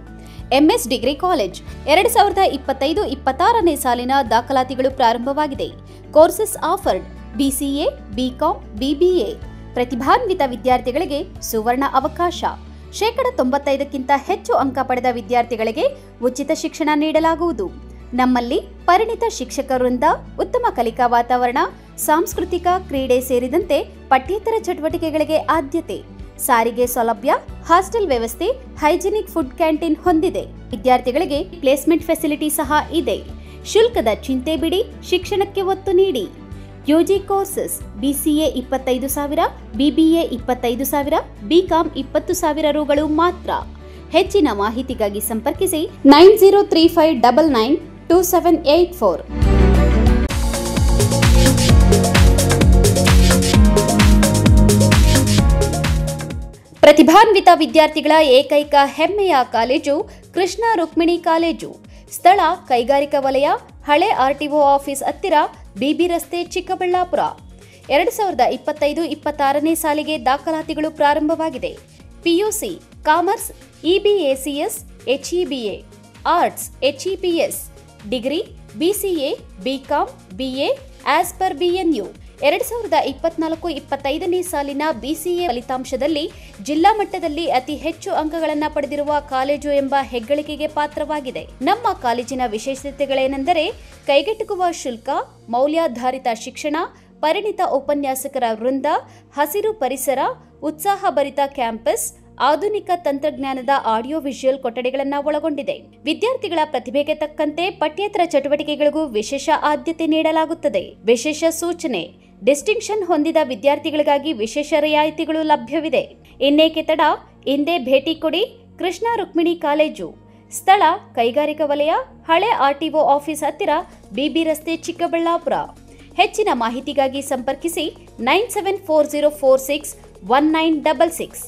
ಎಂಎಸ್ ಡಿಗ್ರಿ ಕಾಲೇಜ್ 2025-26ನೇ ಸಾಲಿನ ದಾಖಲಾತಿಗಳು ಪ್ರಾರಂಭವಾಗಿದೆ. Courses offered: BCA, BCom, BBA. ಪ್ರತಿಭಾನ್ವಿತ ವಿದ್ಯಾರ್ಥಿಗಳಿಗೆ ಸುವರ್ಣ ಅವಕಾಶ. 95%ಕ್ಕಿಂತ ಹೆಚ್ಚು ಅಂಕ ಪಡೆದ ವಿದ್ಯಾರ್ಥಿಗಳಿಗೆ ಉಚಿತ ಶಿಕ್ಷಣ ನೀಡಲಾಗುವುದು. ನಮ್ಮಲ್ಲಿ ಪರಿಣಿತ ಶಿಕ್ಷಕ ವೃಂದ, ಉತ್ತಮ ಕಲಿಕಾ ವಾತಾವರಣ, ಸಾಂಸ್ಕೃತಿಕ, ಕ್ರೀಡೆ ಸೇರಿದಂತೆ ಪಠ್ಯೇತರ ಚಟುವಟಿಕೆಗಳಿಗೆ ಆದ್ಯತೆ, ಸಾರಿಗೆ ಸೌಲಭ್ಯ, ಹಾಸ್ಟೆಲ್ ವ್ಯವಸ್ಥೆ, ಹೈಜಿನಿಕ್ ಫುಡ್ ಕ್ಯಾಂಟೀನ್ ಹೊಂದಿದೆ. ವಿದ್ಯಾರ್ಥಿಗಳಿಗೆ ಪ್ಲೇಸ್ಮೆಂಟ್ ಫೆಸಿಲಿಟಿ ಸಹ ಇದೆ. ಶುಲ್ಕದ ಚಿಂತೆ ಬಿಡಿ, ಶಿಕ್ಷಣಕ್ಕೆ ಒತ್ತು ನೀಡಿ. UG courses: BCA 25,000, BBA 25,000, BCom 20,000 ರೂಗಳು ಮಾತ್ರ. ಹೆಚ್ಚಿನ ಮಾಹಿತಿಗಾಗಿ ಸಂಪರ್ಕಿಸಿ 9035992784. ಪ್ರತಿಭಾನ್ವಿತ ವಿದ್ಯಾರ್ಥಿಗಳ ಏಕೈಕ ಹೆಮ್ಮೆಯ ಕಾಲೇಜು ಕೃಷ್ಣ ರುಕ್ಮಿಣಿ ಕಾಲೇಜು. ಸ್ಥಳ: ಕೈಗಾರಿಕಾ ವಲಯ, ಹಳೆ ಆರ್ಟಿಒ ಆಫೀಸ್ ಹತ್ತಿರ, ಬಿಬಿ ರಸ್ತೆ, ಚಿಕ್ಕಬಳ್ಳಾಪುರ. 2025-26ನೇ ಸಾಲಿಗೆ ದಾಖಲಾತಿಗಳು ಪ್ರಾರಂಭವಾಗಿದೆ. PUC, commerce, EBACS, HEBA, arts, HEPS, degree, BCA, BCom, BA as per BNU. 2024-25ನೇ ಸಾಲಿನ ಬಿಸಿಎ ಫಲಿತಾಂಶದಲ್ಲಿ ಜಿಲ್ಲಾ ಮಟ್ಟದಲ್ಲಿ ಅತಿ ಹೆಚ್ಚು ಅಂಕಗಳನ್ನು ಪಡೆದಿರುವ ಕಾಲೇಜು ಎಂಬ ಹೆಗ್ಗಳಿಕೆಗೆ ಪಾತ್ರವಾಗಿದೆ. ನಮ್ಮ ಕಾಲೇಜಿನ ವಿಶೇಷತೆಗಳೇನೆಂದರೆ ಕೈಗೆಟುಕುವ ಶುಲ್ಕ, ಮೌಲ್ಯಾಧಾರಿತ ಶಿಕ್ಷಣ, ಪರಿಣಿತ ಉಪನ್ಯಾಸಕರ ವೃಂದ, ಹಸಿರು ಪರಿಸರ, ಉತ್ಸಾಹಭರಿತ ಕ್ಯಾಂಪಸ್, ಆಧುನಿಕ ತಂತ್ರಜ್ಞಾನದ ಆಡಿಯೋ ವಿಜುವಲ್ ಕೊಠಡಿಗಳನ್ನು ಒಳಗೊಂಡಿದೆ. ವಿದ್ಯಾರ್ಥಿಗಳ ಪ್ರತಿಭೆಗೆ ತಕ್ಕಂತೆ ಪಠ್ಯೇತರ ಚಟುವಟಿಕೆಗಳಿಗೂ ವಿಶೇಷ ಆದ್ಯತೆ ನೀಡಲಾಗುತ್ತದೆ. ವಿಶೇಷ ಸೂಚನೆ: ಡಿಸ್ಟಿಂಕ್ಷನ್ ಹೊಂದಿದ ವಿದ್ಯಾರ್ಥಿಗಳಿಗಾಗಿ ವಿಶೇಷ ರಿಯಾಯಿತಿಗಳು ಲಭ್ಯವಿದೆ. ಇನ್ನೇಕೆ ತಡ, ಹಿಂದೆ ಭೇಟಿ ಕೊಡಿ ಕೃಷ್ಣ ರುಕ್ಮಿಣಿ ಕಾಲೇಜು. ಸ್ಥಳ: ಕೈಗಾರಿಕಾ ವಲಯ, ಹಳೆ ಆರ್ಟಿಒ ಆಫೀಸ್ ಹತ್ತಿರ, ಬಿಬಿ ರಸ್ತೆ, ಚಿಕ್ಕಬಳ್ಳಾಪುರ. ಹೆಚ್ಚಿನ ಮಾಹಿತಿಗಾಗಿ ಸಂಪರ್ಕಿಸಿ 9740461966,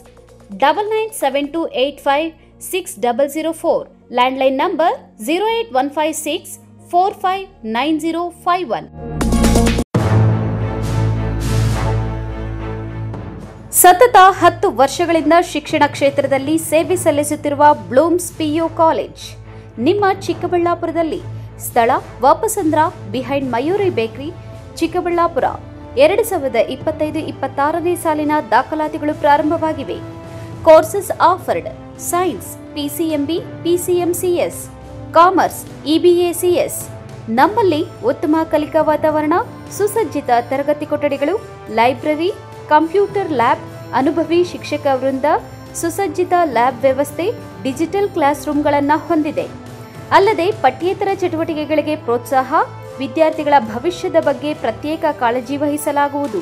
9972856004. Landline number 08156459051. ಸತತ 10 ವರ್ಷಗಳಿಂದ ಶಿಕ್ಷಣ ಕ್ಷೇತ್ರದಲ್ಲಿ ಸೇವೆ ಸಲ್ಲಿಸುತ್ತಿರುವ ಬ್ಲೂಮ್ಸ್ ಪಿಯು ಕಾಲೇಜ್ ನಿಮ್ಮ ಚಿಕ್ಕಬಳ್ಳಾಪುರದಲ್ಲಿ. ಸ್ಥಳ ವಾಪಸಂದ್ರ ಬಿಹೈಂಡ್ ಮಯೂರಿ ಬೇಕರಿ, ಚಿಕ್ಕಬಳ್ಳಾಪುರ. 2025-26ನೇ ಸಾಲಿನ ದಾಖಲಾತಿಗಳು ಪ್ರಾರಂಭವಾಗಿವೆ. Courses offered: science, PCMB, PCMCS, commerce, EBACS. ನಮ್ಮಲ್ಲಿ ಉತ್ತಮ ಕಲಿಕಾ ವಾತಾವರಣ, ಸುಸಜ್ಜಿತ ತರಗತಿ ಕೊಠಡಿಗಳು, ಲೈಬ್ರರಿ, ಕಂಪ್ಯೂಟರ್ ಲ್ಯಾಬ್, ಅನುಭವಿ ಶಿಕ್ಷಕ ವೃಂದ, ಸುಸಜ್ಜಿತ ಲ್ಯಾಬ್ ವ್ಯವಸ್ಥೆ, ಡಿಜಿಟಲ್ ಕ್ಲಾಸ್ ರೂಮ್ಗಳನ್ನು ಹೊಂದಿದೆ. ಅಲ್ಲದೆ ಪಠ್ಯೇತರ ಚಟುವಟಿಕೆಗಳಿಗೆ ಪ್ರೋತ್ಸಾಹ, ವಿದ್ಯಾರ್ಥಿಗಳ ಭವಿಷ್ಯದ ಬಗ್ಗೆ ಪ್ರತ್ಯೇಕ ಕಾಳಜಿ ವಹಿಸಲಾಗುವುದು.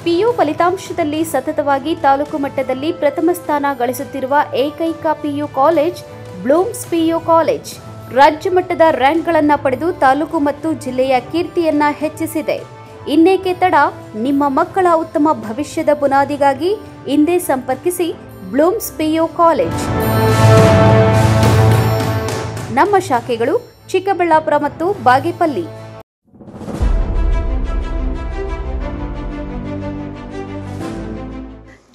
PU ಫಲಿತಾಂಶದಲ್ಲಿ ಸತತವಾಗಿ ತಾಲೂಕು ಮಟ್ಟದಲ್ಲಿ ಪ್ರಥಮ ಸ್ಥಾನ ಗಳಿಸುತ್ತಿರುವ ಏಕೈಕ PU college Bloom's PU college. ರಾಜ್ಯ ಮಟ್ಟದ ರ್ಯಾಂಕ್ಗಳನ್ನು ಪಡೆದು ತಾಲೂಕು ಮತ್ತು ಜಿಲ್ಲೆಯ ಕೀರ್ತಿಯನ್ನ ಹೆಚ್ಚಿಸಿದೆ. ಇನ್ನೇಕೆ ತಡ? ನಿಮ್ಮ ಮಕ್ಕಳ ಉತ್ತಮ ಭವಿಷ್ಯದ ಬುನಾದಿಗಾಗಿ ಇಂದೇ ಸಂಪರ್ಕಿಸಿ ಬ್ಲೂಮ್ಸ್ PU ಕಾಲೇಜ್. ನಮ್ಮ ಶಾಖೆಗಳು ಚಿಕ್ಕಬಳ್ಳಾಪುರ ಮತ್ತು ಬಾಗೇಪಲ್ಲಿ.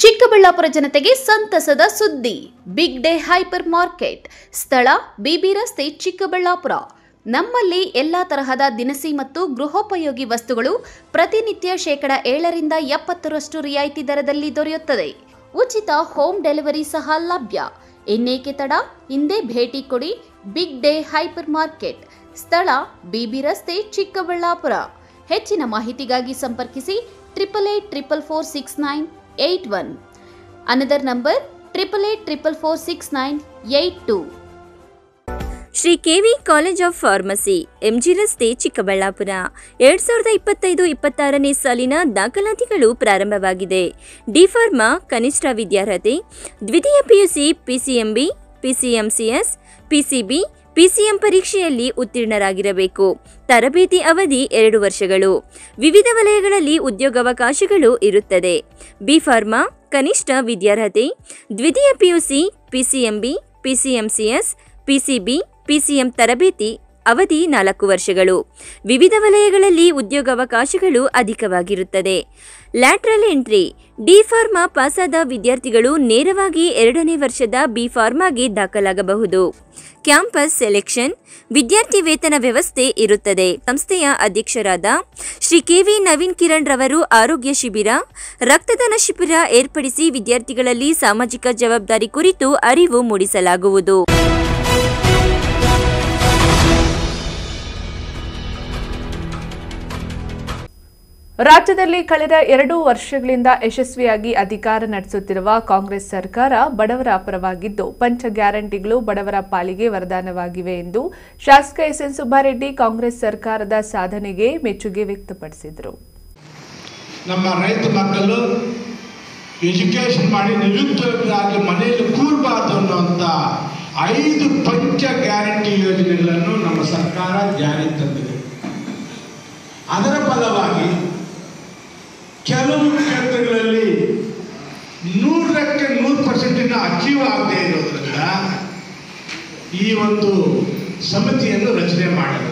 ಚಿಕ್ಕಬಳ್ಳಾಪುರ ಜನತೆಗೆ ಸಂತಸದ ಸುದ್ದಿ. Big day hyper market. ಸ್ಥಳ BB ರಸ್ತೆ, ಚಿಕ್ಕಬಳ್ಳಾಪುರ. ನಮ್ಮಲ್ಲಿ ಎಲ್ಲಾ ತರಹದ ದಿನಸಿ ಮತ್ತು ಗೃಹೋಪಯೋಗಿ ವಸ್ತುಗಳು ಪ್ರತಿನಿತ್ಯ 7% 70% ರಿಯಾಯಿತಿ ದರದಲ್ಲಿ ದೊರೆಯುತ್ತದೆ. ಉಚಿತ ಹೋಮ್ ಡೆಲಿವರಿ ಸಹ ಲಭ್ಯ. ಇನ್ನೇಕೆ ತಡ? ಹಿಂದೆ ಭೇಟಿ ಕೊಡಿ ಬಿಗ್ ಡೇ ಹೈಪರ್ ಮಾರ್ಕೆಟ್. ಸ್ಥಳ BB ರಸ್ತೆ, ಚಿಕ್ಕಬಳ್ಳಾಪುರ. ಹೆಚ್ಚಿನ ಮಾಹಿತಿಗಾಗಿ ಸಂಪರ್ಕಿಸಿ 8884469881. Another number 88446982. Shri KV college of pharmacy, MG ರಸ್ತೆ, ಚಿಕ್ಕಬಳ್ಳಾಪುರ. 2025-26ನೇ ಸಾಲಿನ ದಾಖಲಾತಿಗಳು ಪ್ರಾರಂಭವಾಗಿದೆ. ಡಿ ಫಾರ್ಮಾ ಕನಿಷ್ಠ ವಿದ್ಯಾರ್ಹತೆ ದ್ವಿತೀಯ PUC PCMB, PCMCS, PCB, PCM ಪರೀಕ್ಷೆಯಲ್ಲಿ ಉತ್ತೀರ್ಣರಾಗಿರಬೇಕು. ತರಬೇತಿ ಅವಧಿ 2 ವರ್ಷಗಳು. ವಿವಿಧ ವಲಯಗಳಲ್ಲಿ ಉದ್ಯೋಗಾವಕಾಶಗಳು ಇರುತ್ತದೆ. ಬಿ ಫಾರ್ಮಾ ಕನಿಷ್ಠ ವಿದ್ಯಾರ್ಹತೆ ದ್ವಿತೀಯ PUC PCMB, PCMCS, PCB, PCM ತರಬೇತಿ ಅವಧಿ 4 ವರ್ಷಗಳು. ವಿವಿಧ ವಲಯಗಳಲ್ಲಿ ಉದ್ಯೋಗಾವಕಾಶಗಳು ಅಧಿಕವಾಗಿರುತ್ತದೆ. ಲ್ಯಾಟ್ರಲ್ ಎಂಟ್ರಿ ಡಿ ಫಾರ್ಮಾ ಪಾಸಾದ ವಿದ್ಯಾರ್ಥಿಗಳು ನೇರವಾಗಿ 2ನೇ ವರ್ಷದ ಬಿ ಫಾರ್ಮಾಗೆ ದಾಖಲಾಗಬಹುದು. ಕ್ಯಾಂಪಸ್ ಸೆಲೆಕ್ಷನ್, ವಿದ್ಯಾರ್ಥಿ ವೇತನ ವ್ಯವಸ್ಥೆ ಇರುತ್ತದೆ. ಸಂಸ್ಥೆಯ ಅಧ್ಯಕ್ಷರಾದ ಶ್ರೀ KV ನವೀನ್ ಕಿರಣ್ ರವರು ಆರೋಗ್ಯ ಶಿಬಿರ, ರಕ್ತದಾನ ಶಿಬಿರ ಏರ್ಪಡಿಸಿ ವಿದ್ಯಾರ್ಥಿಗಳಲ್ಲಿ ಸಾಮಾಜಿಕ ಜವಾಬ್ದಾರಿ ಕುರಿತು ಅರಿವು ಮೂಡಿಸಲಾಗುವುದು. ರಾಜ್ಯದಲ್ಲಿ ಕಳೆದ 2 ವರ್ಷಗಳಿಂದ ಯಶಸ್ವಿಯಾಗಿ ಅಧಿಕಾರ ನಡೆಸುತ್ತಿರುವ ಕಾಂಗ್ರೆಸ್ ಸರ್ಕಾರ ಬಡವರ ಪರವಾಗಿದ್ದು ಪಂಚ ಗ್ಯಾರಂಟಿಗಳು ಬಡವರ ಪಾಲಿಗೆ ವರದಾನವಾಗಿವೆ ಎಂದು ಶಾಸಕ SN ಸುಬ್ಬಾರೆಡ್ಡಿ ಕಾಂಗ್ರೆಸ್ ಸರ್ಕಾರದ ಸಾಧನೆಗೆ ಮೆಚ್ಚುಗೆ ವ್ಯಕ್ತಪಡಿಸಿದರು. ನಮ್ಮ ರೈತ ಮಕ್ಕಳು ಎಜುಕೇಶನ್ ಮಾಡಿ ನಿರುದ್ಯೋಗಿಯಾಗಿ ಮನೆಯಲ್ಲಿ ಕೂರಬಾರದು ಅನ್ನುವಂಥ 5 ಪಂಚ ಗ್ಯಾರಂಟಿ ಯೋಜನೆಗಳನ್ನು ನಮ್ಮ ಸರ್ಕಾರ ಜಾರಿಗೆ ತಂದಿದೆ. ಅದರ ಫಲವಾಗಿ ಕೆಲವು ಕ್ಷೇತ್ರಗಳಲ್ಲಿ 100ಕ್ಕೆ 100% ಅಚೀವ್ ಆಗದೆ ಇರೋದ್ರಿಂದ ಈ ಒಂದು ಸಮಿತಿಯನ್ನು ರಚನೆ ಮಾಡಲಾಗಿದೆ.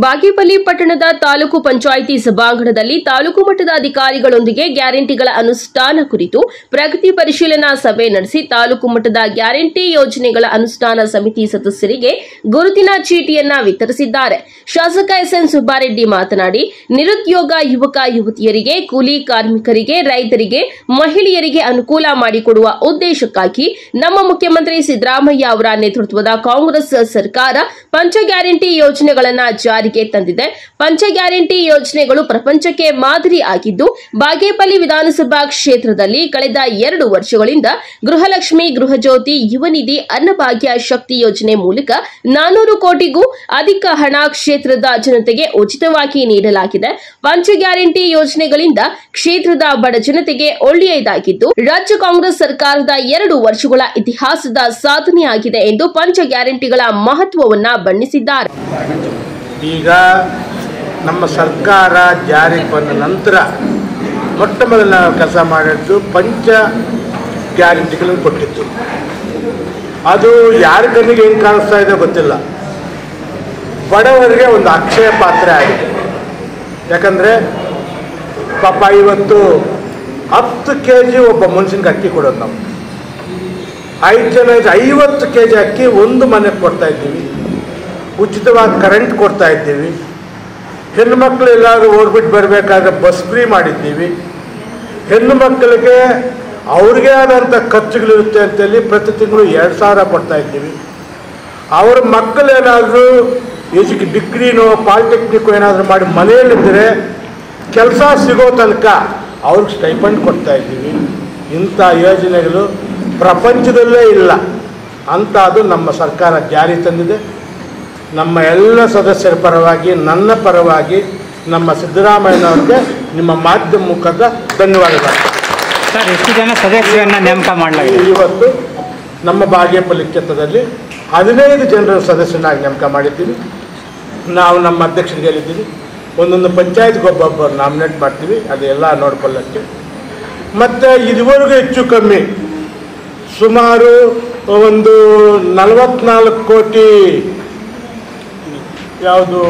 ಬಾಗೇಪಲ್ಲಿ ಪಟ್ಟಣದ ತಾಲೂಕು ಪಂಚಾಯಿತಿ ಸಭಾಂಗಣದಲ್ಲಿ ತಾಲೂಕು ಮಟ್ಟದ ಅಧಿಕಾರಿಗಳೊಂದಿಗೆ ಗ್ಯಾರಂಟಿಗಳ ಅನುಷ್ಠಾನ ಕುರಿತು ಪ್ರಗತಿ ಪರಿಶೀಲನಾ ಸಭೆ ನಡೆಸಿ ತಾಲೂಕು ಮಟ್ಟದ ಗ್ಯಾರಂಟಿ ಯೋಜನೆಗಳ ಅನುಷ್ಠಾನ ಸಮಿತಿ ಸದಸ್ಯರಿಗೆ ಗುರುತಿನ ಚೀಟಿಯನ್ನ ವಿತರಿಸಿದ್ದಾರೆ. ಶಾಸಕ SN ಸುಬ್ಬಾರೆಡ್ಡಿ ಮಾತನಾಡಿ, ನಿರುದ್ಯೋಗ ಯುವಕ ಯುವತಿಯರಿಗೆ, ಕೂಲಿ ಕಾರ್ಮಿಕರಿಗೆ, ರೈತರಿಗೆ, ಮಹಿಳೆಯರಿಗೆ ಅನುಕೂಲ ಮಾಡಿಕೊಡುವ ಉದ್ದೇಶಕ್ಕಾಗಿ ನಮ್ಮ ಮುಖ್ಯಮಂತ್ರಿ ಸಿದ್ದರಾಮಯ್ಯ ಅವರ ನೇತೃತ್ವದ ಕಾಂಗ್ರೆಸ್ ಸರ್ಕಾರ ಪಂಚ ಗ್ಯಾರಂಟಿ ಯೋಜನೆಗಳನ್ನು ಜಾರಿಗೆ ತಂದಿದೆ. ಪಂಚ ಗ್ಯಾರಂಟಿ ಯೋಜನೆಗಳು ಪ್ರಪಂಚಕ್ಕೆ ಮಾದರಿ ಆಗಿದ್ದು, ಬಾಗೇಪಲ್ಲಿ ವಿಧಾನಸಭಾ ಕ್ಷೇತ್ರದಲ್ಲಿ ಕಳೆದ 2 ವರ್ಷಗಳಿಂದ ಗೃಹಲಕ್ಷ್ಮಿ, ಗೃಹಜ್ಯೋತಿ, ಯುವನಿಧಿ, ಅನ್ನಭಾಗ್ಯ, ಶಕ್ತಿ ಯೋಜನೆ ಮೂಲಕ 400 ಕೋಟಿಗೂ ಅಧಿಕ ಹಣ ಕ್ಷೇತ್ರದ ಜನತೆಗೆ ಉಚಿತವಾಗಿ ನೀಡಲಾಗಿದೆ. ಪಂಚ ಗ್ಯಾರಂಟಿ ಯೋಜನೆಗಳಿಂದ ಕ್ಷೇತ್ರದ ಬಡ ಜನತೆಗೆ ಒಳ್ಳೆಯದಾಗಿದ್ದು, ರಾಜ್ಯ ಕಾಂಗ್ರೆಸ್ ಸರ್ಕಾರದ 2 ವರ್ಷಗಳ ಇತಿಹಾಸದ ಸಾಧನೆಯಾಗಿದೆ ಎಂದು ಪಂಚ ಗ್ಯಾರಂಟಿಗಳ ಮಹತ್ವವನ್ನು ಬಣ್ಣಿಸಿದ್ದಾರೆ. ಈಗ ನಮ್ಮ ಸರ್ಕಾರ ಜಾರಿಗೆ ಬಂದ ನಂತರ ಮೊಟ್ಟ ಮೊದಲ ಕೆಲಸ ಮಾಡಿದ್ದು ಪಂಚ ಗ್ಯಾರಂಟಿಗಳನ್ನು ಕೊಟ್ಟಿತ್ತು. ಅದು ಯಾರ ಕಣ್ಣಿಗೆ ಏನು ಕಾಣಿಸ್ತಾ ಇದೆ ಗೊತ್ತಿಲ್ಲ. ಬಡವರಿಗೆ ಒಂದು ಅಕ್ಷಯ ಪಾತ್ರ ಆಗಿದೆ. ಯಾಕಂದರೆ ಪಾಪ ಇವತ್ತು 10 kg ಒಬ್ಬ ಮನುಷ್ಯನಿಗೆ ಅಕ್ಕಿ ಕೊಡೋದು ನಾವು 5 ಜನ 50 kg ಅಕ್ಕಿ ಒಂದು ಮನೆಗೆ ಕೊಡ್ತಾ ಇದ್ದೀವಿ. ಉಚಿತವಾಗಿ ಕರೆಂಟ್ ಕೊಡ್ತಾ ಇದ್ದೀವಿ. ಹೆಣ್ಣು ಮಕ್ಕಳು ಎಲ್ಲಾದರೂ ಓಡ್ಬಿಟ್ಟು ಬರಬೇಕಾದ್ರೆ ಬಸ್ ಫ್ರೀ ಮಾಡಿದ್ದೀವಿ. ಹೆಣ್ಣು ಮಕ್ಕಳಿಗೆ ಅವ್ರಿಗೆ ಆದಂಥ ಖರ್ಚುಗಳಿರುತ್ತೆ ಅಂತೇಳಿ ಪ್ರತಿ ತಿಂಗಳು 2,000 ಕೊಡ್ತಾ ಇದ್ದೀವಿ. ಅವ್ರ ಮಕ್ಕಳೇನಾದರೂ ಡಿಗ್ರಿನೋ ಪಾಲಿಟೆಕ್ನಿಕ್ಕೋ ಏನಾದರೂ ಮಾಡಿ ಮನೆಯಲ್ಲಿದ್ದರೆ ಕೆಲಸ ಸಿಗೋ ತನಕ ಅವ್ರಿಗೆ ಸ್ಟೈಪಂಡ್ ಕೊಡ್ತಾ ಇದ್ದೀವಿ. ಇಂಥ ಯೋಜನೆಗಳು ಪ್ರಪಂಚದಲ್ಲೇ ಇಲ್ಲ ಅಂತ ಅದು ನಮ್ಮ ಸರ್ಕಾರ ಜಾರಿ ತಂದಿದೆ. ನಮ್ಮ ಎಲ್ಲ ಸದಸ್ಯರ ಪರವಾಗಿ, ನನ್ನ ಪರವಾಗಿ, ನಮ್ಮ ಸಿದ್ದರಾಮಯ್ಯನವ್ರಿಗೆ ನಿಮ್ಮ ಮಾಧ್ಯಮ ಮುಖದ ಧನ್ಯವಾದಗಳು. ಸರ್, ಎಷ್ಟು ಜನ ಸದಸ್ಯರನ್ನು ನೇಮಕ ಮಾಡಲಾಗಿದೆ? ಇವತ್ತು ನಮ್ಮ ಬಾಗೇಪಲ್ಲಿ ಕ್ಷೇತ್ರದಲ್ಲಿ 15 ಜನರ ಸದಸ್ಯನಾಗಿ ನೇಮಕ ಮಾಡಿದ್ದೀವಿ. ನಾವು ನಮ್ಮ ಅಧ್ಯಕ್ಷರಿಗೆ ಹೇಳಿದ್ದೀವಿ, ಒಂದೊಂದು ಪಂಚಾಯತ್ಗೆ ಒಬ್ಬೊಬ್ಬರು ನಾಮಿನೇಟ್ ಮಾಡ್ತೀವಿ, ಅದೆಲ್ಲ ನೋಡ್ಕೊಳ್ಳೋಕ್ಕೆ. ಮತ್ತು ಇದುವರೆಗೂ ಹೆಚ್ಚು ಕಮ್ಮಿ ಸುಮಾರು ಒಂದು 44 ಕೋಟಿ ಯಾವುದು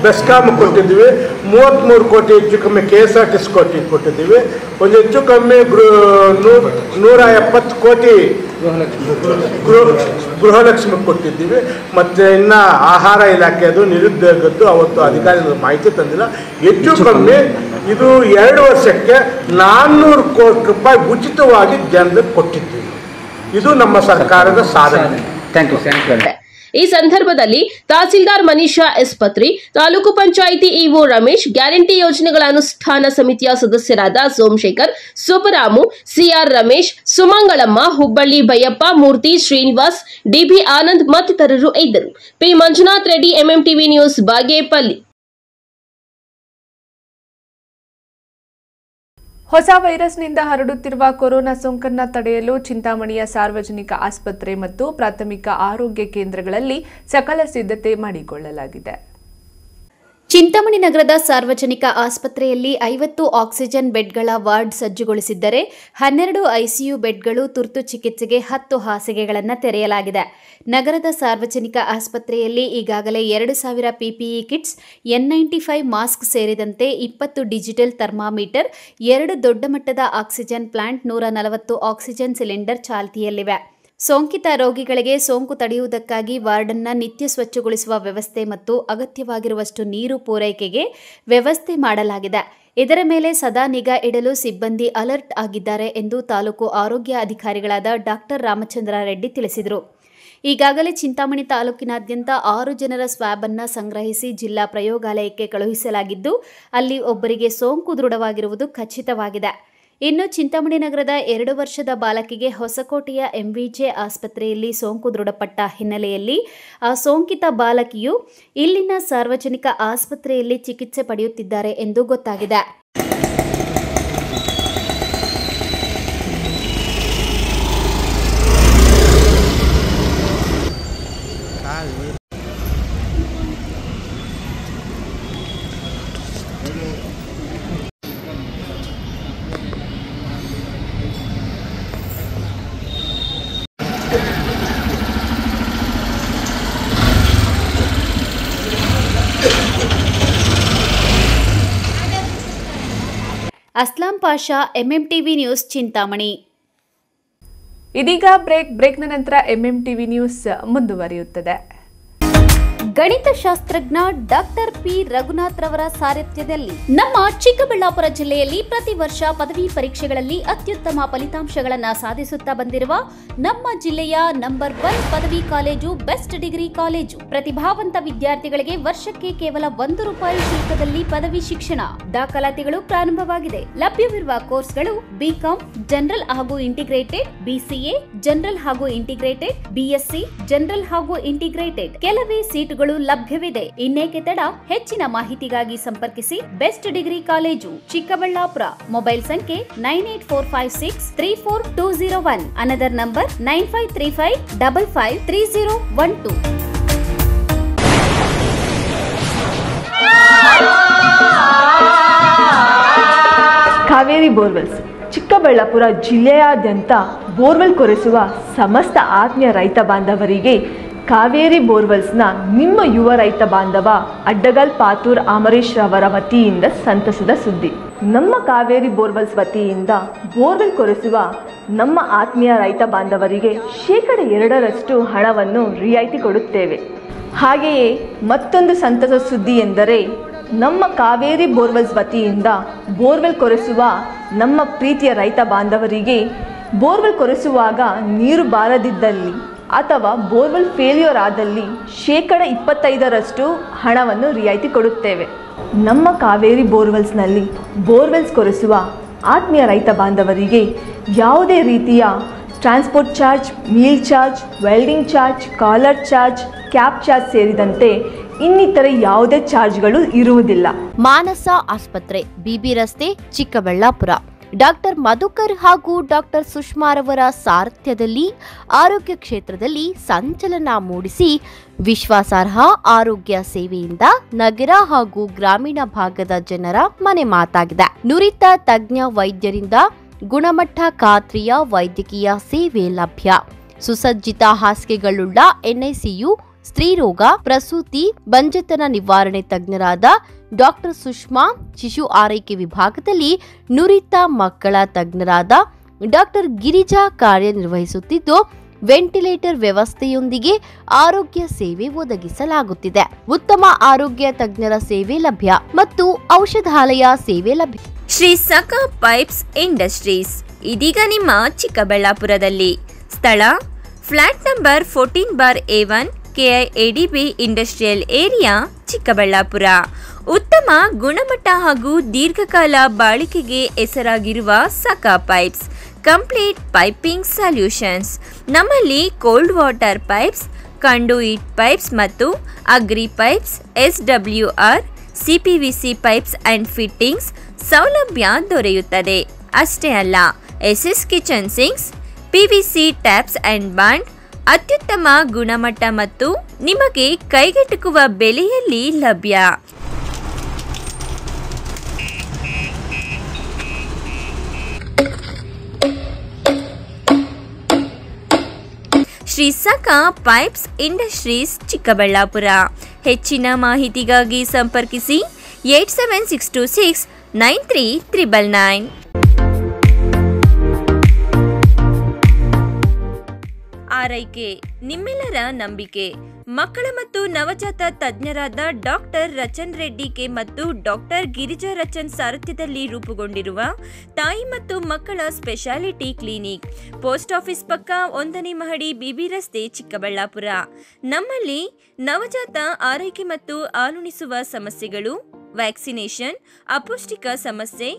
ಬೆಸ್ಕಾಮ್ ಕೊಟ್ಟಿದ್ದೀವಿ. 33 ಕೋಟಿ ಹೆಚ್ಚು ಕಮ್ಮಿ KSRTC ಕೊಟ್ಟಿದ್ದೀವಿ. ಒಂದು ಹೆಚ್ಚು ಕಮ್ಮಿ 170 ಕೋಟಿ ಗೃಹಲಕ್ಷ್ಮಿ ಕೊಟ್ಟಿದ್ದೀವಿ. ಮತ್ತು ಇನ್ನು ಆಹಾರ ಇಲಾಖೆದು, ನಿರುದ್ಯೋಗದ್ದು ಅವತ್ತು ಅಧಿಕಾರಿಗಳು ಮಾಹಿತಿ ತಂದಿಲ್ಲ. ಹೆಚ್ಚು ಕಮ್ಮಿ ಇದು 2 ವರ್ಷಕ್ಕೆ 400 ಕೋಟಿ ರೂಪಾಯಿ ಉಚಿತವಾಗಿ ಜನರಿಗೆ ಕೊಟ್ಟಿದ್ದೀವಿ. ಇದು ನಮ್ಮ ಸರ್ಕಾರದ ಸಾಧನೆ. Thank you. ಈ ಸಂದರ್ಭದಲ್ಲಿ tahsildar Manisha S Patri, taluk panchayat EO Ramesh, guarantee ಯೋಜನೆಗಳ ಅನುಷ್ಠಾನ ಸಮಿತಿಯ ಸದಸ್ಯರಾದ ಸೋಮಶೇಖರ್, ಸುಬ್ಬರಾಮು, ಸಿಆರ್ ರಮೇಶ್, ಸುಮಂಗಳಮ್ಮ, ಹುಬ್ಬಳ್ಳಿ ಬೈಯಪ್ಪ, ಮೂರ್ತಿ, ಶ್ರೀನಿವಾಸ್, ಡಿಬಿ ಆನಂದ್ ಮತ್ತಿತರರು ಇದ್ದರು. P Manjunath Reddy, MMTV news, Bagepalli. ಹೊಸ ವೈರಸ್ನಿಂದ ಹರಡುತ್ತಿರುವ ಕೊರೋನಾ ಸೋಂಕನ್ನು ತಡೆಯಲು ಚಿಂತಾಮಣಿಯ ಸಾರ್ವಜನಿಕ ಆಸ್ಪತ್ರೆ ಮತ್ತು ಪ್ರಾಥಮಿಕ ಆರೋಗ್ಯ ಕೇಂದ್ರಗಳಲ್ಲಿ ಸಕಲ ಸಿದ್ಧತೆ ಮಾಡಿಕೊಳ್ಳಲಾಗಿದೆ. ಚಿಂತಾಮಣಿ ನಗರದ ಸಾರ್ವಜನಿಕ ಆಸ್ಪತ್ರೆಯಲ್ಲಿ 50 ಆಕ್ಸಿಜನ್ ಬೆಡ್ಗಳ ವಾರ್ಡ್ ಸಜ್ಜುಗೊಳಿಸಿದ್ದರೆ 12 ಐಸಿಯು ಬೆಡ್ಗಳು, ತುರ್ತು ಚಿಕಿತ್ಸೆಗೆ 10 ಹಾಸಿಗೆಗಳನ್ನು ತೆರೆಯಲಾಗಿದೆ. ನಗರದ ಸಾರ್ವಜನಿಕ ಆಸ್ಪತ್ರೆಯಲ್ಲಿ ಈಗಾಗಲೇ 2,000 PPE ಕಿಟ್ಸ್, N95 ಮಾಸ್ಕ್ ಸೇರಿದಂತೆ 20 ಡಿಜಿಟಲ್ ಥರ್ಮಾಮೀಟರ್, 2 ದೊಡ್ಡ ಮಟ್ಟದ ಆಕ್ಸಿಜನ್ ಪ್ಲಾಂಟ್, 140 ಆಕ್ಸಿಜನ್ ಸಿಲಿಂಡರ್ ಚಾಲ್ತಿಯಲ್ಲಿವೆ. ಸೋಂಕಿತ ರೋಗಿಗಳಿಗೆ ಸೋಂಕು ತಡೆಯುವುದಕ್ಕಾಗಿ ವಾರ್ಡನ್ನು ನಿತ್ಯ ಸ್ವಚ್ಛಗೊಳಿಸುವ ವ್ಯವಸ್ಥೆ ಮತ್ತು ಅಗತ್ಯವಾಗಿರುವಷ್ಟು ನೀರು ಪೂರೈಕೆಗೆ ವ್ಯವಸ್ಥೆ ಮಾಡಲಾಗಿದೆ. ಇದರ ಮೇಲೆ ಸದಾ ನಿಗಾ ಇಡಲು ಸಿಬ್ಬಂದಿ ಅಲರ್ಟ್ ಆಗಿದ್ದಾರೆ ಎಂದು ತಾಲೂಕು ಆರೋಗ್ಯ ಅಧಿಕಾರಿಗಳಾದ ಡಾಕ್ಟರ್ ರಾಮಚಂದ್ರ ರೆಡ್ಡಿ ತಿಳಿಸಿದರು. ಈಗಾಗಲೇ ಚಿಂತಾಮಣಿ ತಾಲೂಕಿನಾದ್ಯಂತ 6 ಜನರ ಸ್ವ್ಯಾಬ್ ಅನ್ನು ಸಂಗ್ರಹಿಸಿ ಜಿಲ್ಲಾ ಪ್ರಯೋಗಾಲಯಕ್ಕೆ ಕಳುಹಿಸಲಾಗಿದ್ದು, ಅಲ್ಲಿ ಒಬ್ಬರಿಗೆ ಸೋಂಕು ದೃಢವಾಗಿರುವುದು ಖಚಿತವಾಗಿದೆ. ಇನ್ನು ಚಿಂತಾಮಣಿ ನಗರದ 2 ವರ್ಷದ ಬಾಲಕಿಗೆ ಹೊಸಕೋಟೆಯ MVJ ಆಸ್ಪತ್ರೆಯಲ್ಲಿ ಸೋಂಕು ದೃಢಪಟ್ಟ ಹಿನ್ನೆಲೆಯಲ್ಲಿ ಆ ಸೋಂಕಿತ ಬಾಲಕಿಯು ಇಲ್ಲಿನ ಸಾರ್ವಜನಿಕ ಆಸ್ಪತ್ರೆಯಲ್ಲಿ ಚಿಕಿತ್ಸೆ ಪಡೆಯುತ್ತಿದ್ದಾರೆ ಎಂದು ಗೊತ್ತಾಗಿದೆ. Aslam Pasha, MMTV news, Chintamani. ಇದೀಗ ಬ್ರೇಕ್ನ ನಂತರ ಎಂಎಂಟಿವಿ ನ್ಯೂಸ್ ಮುಂದುವರಿಯುತ್ತದೆ. ಗಣಿತಶಾಸ್ತ್ರಜ್ಞ ಡಾಕ್ಟರ್ ಪಿ ರಘುನಾಥ್ ರವರ ಸಾರಥ್ಯದಲ್ಲಿ ನಮ್ಮ ಚಿಕ್ಕಬಳ್ಳಾಪುರ ಜಿಲ್ಲೆಯಲ್ಲಿ ಪ್ರತಿ ವರ್ಷ ಪದವಿ ಪರೀಕ್ಷೆಗಳಲ್ಲಿ ಅತ್ಯುತ್ತಮ ಫಲಿತಾಂಶಗಳನ್ನು ಸಾಧಿಸುತ್ತಾ ಬಂದಿರುವ ನಮ್ಮ ಜಿಲ್ಲೆಯ ನಂಬರ್ 1 ಪದವಿ ಕಾಲೇಜು ಬೆಸ್ಟ್ ಡಿಗ್ರಿ ಕಾಲೇಜು. ಪ್ರತಿಭಾವಂತ ವಿದ್ಯಾರ್ಥಿಗಳಿಗೆ ವರ್ಷಕ್ಕೆ ಕೇವಲ ₹1 ಶುಲ್ಕದಲ್ಲಿ ಪದವಿ ಶಿಕ್ಷಣ. ದಾಖಲಾತಿಗಳು ಪ್ರಾರಂಭವಾಗಿದೆ. ಲಭ್ಯವಿರುವ ಕೋರ್ಸ್ಗಳು ಬಿಕಾಂ ಜನರಲ್ ಹಾಗೂ ಇಂಟಿಗ್ರೇಟೆಡ್, BCA ಜನರಲ್ ಹಾಗೂ ಇಂಟಿಗ್ರೇಟೆಡ್, BSc ಜನರಲ್ ಹಾಗೂ ಇಂಟಿಗ್ರೇಟೆಡ್. ಕೆಲವೇ ಸೀಟುಗಳು ಲಭ್ಯವಿದೆ. ಇನ್ನೇಕೆ ತಡ? ಹೆಚ್ಚಿನ ಮಾಹಿತಿಗಾಗಿ ಸಂಪರ್ಕಿಸಿ best degree college, Chikkaballapur. Mobile ಸಂಖ್ಯೆ 9845634201. Another number 9535553012. Kaveri borewells Chikkaballapur ಜಿಲ್ಲೆಯಾದ್ಯಂತ ಬೋರ್ವೆಲ್ ಕೊರೆಸುವ ಸಮಸ್ತ ಆತ್ಮೀಯ ರೈತ ಬಾಂಧವರಿಗೆ ಕಾವೇರಿ ಬೋರ್ವೆಲ್ಸ್ನ ನಿಮ್ಮ ಯುವ ರೈತ ಬಾಂಧವ ಅಡ್ಡಗಲ್ ಪಾತೂರ್ ಅಮರೀಶ್ ರವರ ವತಿಯಿಂದ ಸಂತಸದ ಸುದ್ದಿ. ನಮ್ಮ ಕಾವೇರಿ ಬೋರ್ವೆಲ್ಸ್ ವತಿಯಿಂದ ಬೋರ್ವೆಲ್ ಕೊರೆಸುವ ನಮ್ಮ ಆತ್ಮೀಯ ರೈತ ಬಾಂಧವರಿಗೆ 2% ಹಣವನ್ನು ರಿಯಾಯಿತಿ ಕೊಡುತ್ತೇವೆ. ಹಾಗೆಯೇ ಮತ್ತೊಂದು ಸಂತಸ ಸುದ್ದಿ ಎಂದರೆ ನಮ್ಮ ಕಾವೇರಿ ಬೋರ್ವೆಲ್ಸ್ ವತಿಯಿಂದ ಬೋರ್ವೆಲ್ ಕೊರೆಸುವ ನಮ್ಮ ಪ್ರೀತಿಯ ರೈತ ಬಾಂಧವರಿಗೆ ಬೋರ್ವೆಲ್ ಕೊರೆಸುವಾಗ ನೀರು ಬಾರದಿದ್ದಲ್ಲಿ ಅಥವಾ ಬೋರ್ವೆಲ್ ಫೇಲ್ಯೂರ್ ಆದಲ್ಲಿ 25% ಹಣವನ್ನು ರಿಯಾಯಿತಿ ಕೊಡುತ್ತೇವೆ. ನಮ್ಮ ಕಾವೇರಿ ಬೋರ್ವೆಲ್ಸ್ನಲ್ಲಿ ಬೋರ್ವೆಲ್ಸ್ ಕೊರೆಸುವ ಆತ್ಮೀಯ ರೈತ ಬಾಂಧವರಿಗೆ ಯಾವುದೇ ರೀತಿಯ transport charge, meal charge, welding charge, collar charge, cab charge ಸೇರಿದಂತೆ ಇನ್ನಿತರೆ ಯಾವುದೇ ಚಾರ್ಜ್ಗಳು ಇರುವುದಿಲ್ಲ. ಮಾನಸ ಆಸ್ಪತ್ರೆ, ಬಿಬಿ ರಸ್ತೆ, ಚಿಕ್ಕಬಳ್ಳಾಪುರ. ಡಾಕ್ಟರ್ ಮಧುಕರ್ ಹಾಗೂ ಡಾಕ್ಟರ್ ಸುಷ್ಮಾರವರ ಸಾರಥ್ಯದಲ್ಲಿ ಆರೋಗ್ಯ ಕ್ಷೇತ್ರದಲ್ಲಿ ಸಂಚಲನ ಮೂಡಿಸಿ ವಿಶ್ವಾಸಾರ್ಹ ಆರೋಗ್ಯ ಸೇವೆಯಿಂದ ನಗರ ಹಾಗೂ ಗ್ರಾಮೀಣ ಭಾಗದ ಜನರ ಮನೆ ಮಾತಾಗಿದೆ. ನುರಿತ ತಜ್ಞ ವೈದ್ಯರಿಂದ ಗುಣಮಟ್ಟ ಖಾತ್ರಿಯ ವೈದ್ಯಕೀಯ ಸೇವೆ ಲಭ್ಯ. ಸುಸಜ್ಜಿತ ಹಾಸಿಗೆಗಳುಳ್ಳ ಎನ್ಐಸಿಯು, ಸ್ತ್ರೀರೋಗ, ಪ್ರಸೂತಿ, ಬಂಜೆತನ ನಿವಾರಣೆ ತಜ್ಞರಾದ ಡಾಕ್ಟರ್ ಸುಷ್ಮಾ, ಶಿಶು ಆರೈಕೆ ವಿಭಾಗದಲ್ಲಿ ನುರಿತ ಮಕ್ಕಳ ತಜ್ಞರಾದ ಡಾಕ್ಟರ್ ಗಿರಿಜಾ ಕಾರ್ಯನಿರ್ವಹಿಸುತ್ತಿದ್ದು, ವೆಂಟಿಲೇಟರ್ ವ್ಯವಸ್ಥೆಯೊಂದಿಗೆ ಆರೋಗ್ಯ ಸೇವೆ ಒದಗಿಸಲಾಗುತ್ತಿದೆ. ಉತ್ತಮ ಆರೋಗ್ಯ ತಜ್ಞರ ಸೇವೆ ಲಭ್ಯ ಮತ್ತು ಔಷಧಾಲಯ ಸೇವೆ ಲಭ್ಯ. ಶ್ರೀ ಸಖಾ ಪೈಪ್ಸ್ ಇಂಡಸ್ಟ್ರೀಸ್ ಇದೀಗ ನಿಮ್ಮ ಚಿಕ್ಕಬಳ್ಳಾಪುರದಲ್ಲಿ. ಸ್ಥಳ flat number 14/A1 KIADB industrial area, Chikkaballapur. ಉತ್ತಮ ಗುಣಮಟ್ಟ ಹಾಗೂ ದೀರ್ಘಕಾಲ ಬಾಳಿಕೆಗೆ ಹೆಸರಾಗಿರುವ Sakha pipes complete piping solutions. ನಮ್ಮಲ್ಲಿ cold water pipes, conduit pipes ಮತ್ತು agri pipes, SWR, CPVC pipes and fittings ಸೌಲಭ್ಯ ದೊರೆಯುತ್ತದೆ. ಅಷ್ಟೇ ಅಲ್ಲ, SS kitchen sinks, PVC taps and bond ಅತ್ಯುತ್ತಮ ಗುಣಮಟ್ಟ ಮತ್ತು ನಿಮಗೆ ಕೈಗೆಟುಕುವ ಬೆಲೆಯಲ್ಲಿ ಲಭ್ಯ. Shri Sakha pipes industries, Chikkaballapur. ಹೆಚ್ಚಿನ ಮಾಹಿತಿಗಾಗಿ ಸಂಪರ್ಕಿಸಿ 8762693999. ಆರೈಕೆ ನಿಮ್ಮೆಲ್ಲರ ನಂಬಿಕೆ. ಮಕ್ಕಳ ಮತ್ತು ನವಜಾತ ತಜ್ಞರಾದ ಡಾಕ್ಟರ್ ರಚನ್ ರೆಡ್ಡಿ ಕೆ ಮತ್ತು ಡಾಕ್ಟರ್ ಗಿರಿಜಾ ರಚನ್ ಸಾರಥ್ಯದಲ್ಲಿ ರೂಪುಗೊಂಡಿರುವ ತಾಯಿ ಮತ್ತು ಮಕ್ಕಳ ಸ್ಪೆಷಾಲಿಟಿ ಕ್ಲಿನಿಕ್, ಪೋಸ್ಟ್ ಆಫೀಸ್ ಪಕ್ಕ 1ನೇ ಮಹಡಿ, ಬಿಬಿ ರಸ್ತೆ, ಚಿಕ್ಕಬಳ್ಳಾಪುರ. ನಮ್ಮಲ್ಲಿ ನವಜಾತ ಆರೈಕೆ ಮತ್ತು ಹಾಲುಣಿಸುವ ಸಮಸ್ಯೆಗಳು, ವ್ಯಾಕ್ಸಿನೇಷನ್, ಅಪೌಷ್ಟಿಕ ಸಮಸ್ಯೆ,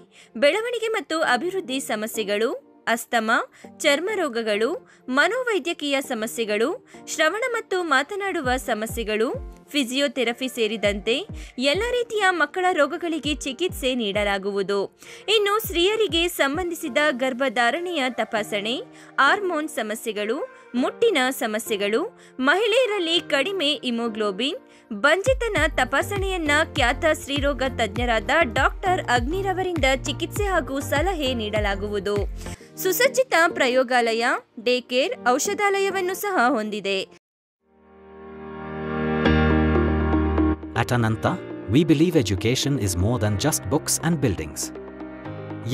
ಬೆಳವಣಿಗೆ ಮತ್ತು ಅಭಿವೃದ್ಧಿ ಸಮಸ್ಯೆಗಳು, ಅಸ್ತಮಾ, ಚರ್ಮ ರೋಗಗಳು, ಮನೋವೈದ್ಯಕೀಯ ಸಮಸ್ಯೆಗಳು, ಶ್ರವಣ ಮತ್ತು ಮಾತನಾಡುವ ಸಮಸ್ಯೆಗಳು, ಫಿಸಿಯೋಥೆರಪಿ ಸೇರಿದಂತೆ ಎಲ್ಲ ರೀತಿಯ ಮಕ್ಕಳ ರೋಗಗಳಿಗೆ ಚಿಕಿತ್ಸೆ ನೀಡಲಾಗುವುದು. ಇನ್ನು ಸ್ತ್ರೀಯರಿಗೆ ಸಂಬಂಧಿಸಿದ ಗರ್ಭಧಾರಣೆಯ ತಪಾಸಣೆ, ಹಾರ್ಮೋನ್ ಸಮಸ್ಯೆಗಳು, ಮುಟ್ಟಿನ ಸಮಸ್ಯೆಗಳು, ಮಹಿಳೆಯರಲ್ಲಿ ಕಡಿಮೆ ಹಿಮೋಗ್ಲೋಬಿನ್, ಬಂಜೆತನ ತಪಾಸಣೆಯನ್ನ ಖ್ಯಾತ ಸ್ತ್ರೀರೋಗ ತಜ್ಞರಾದ ಡಾಕ್ಟರ್ ಅಗ್ನಿರವರಿಂದ ಚಿಕಿತ್ಸೆ ಹಾಗೂ ಸಲಹೆ ನೀಡಲಾಗುವುದು. ಸುಸಜ್ಜಿತ ಪ್ರಯೋಗಾಲಯ, ಡೇ ಕೇರ್, ಔಷಧಾಲಯವನ್ನು ಸಹ ಹೊಂದಿದೆ. At Ananta, we believe education is more than just books and buildings.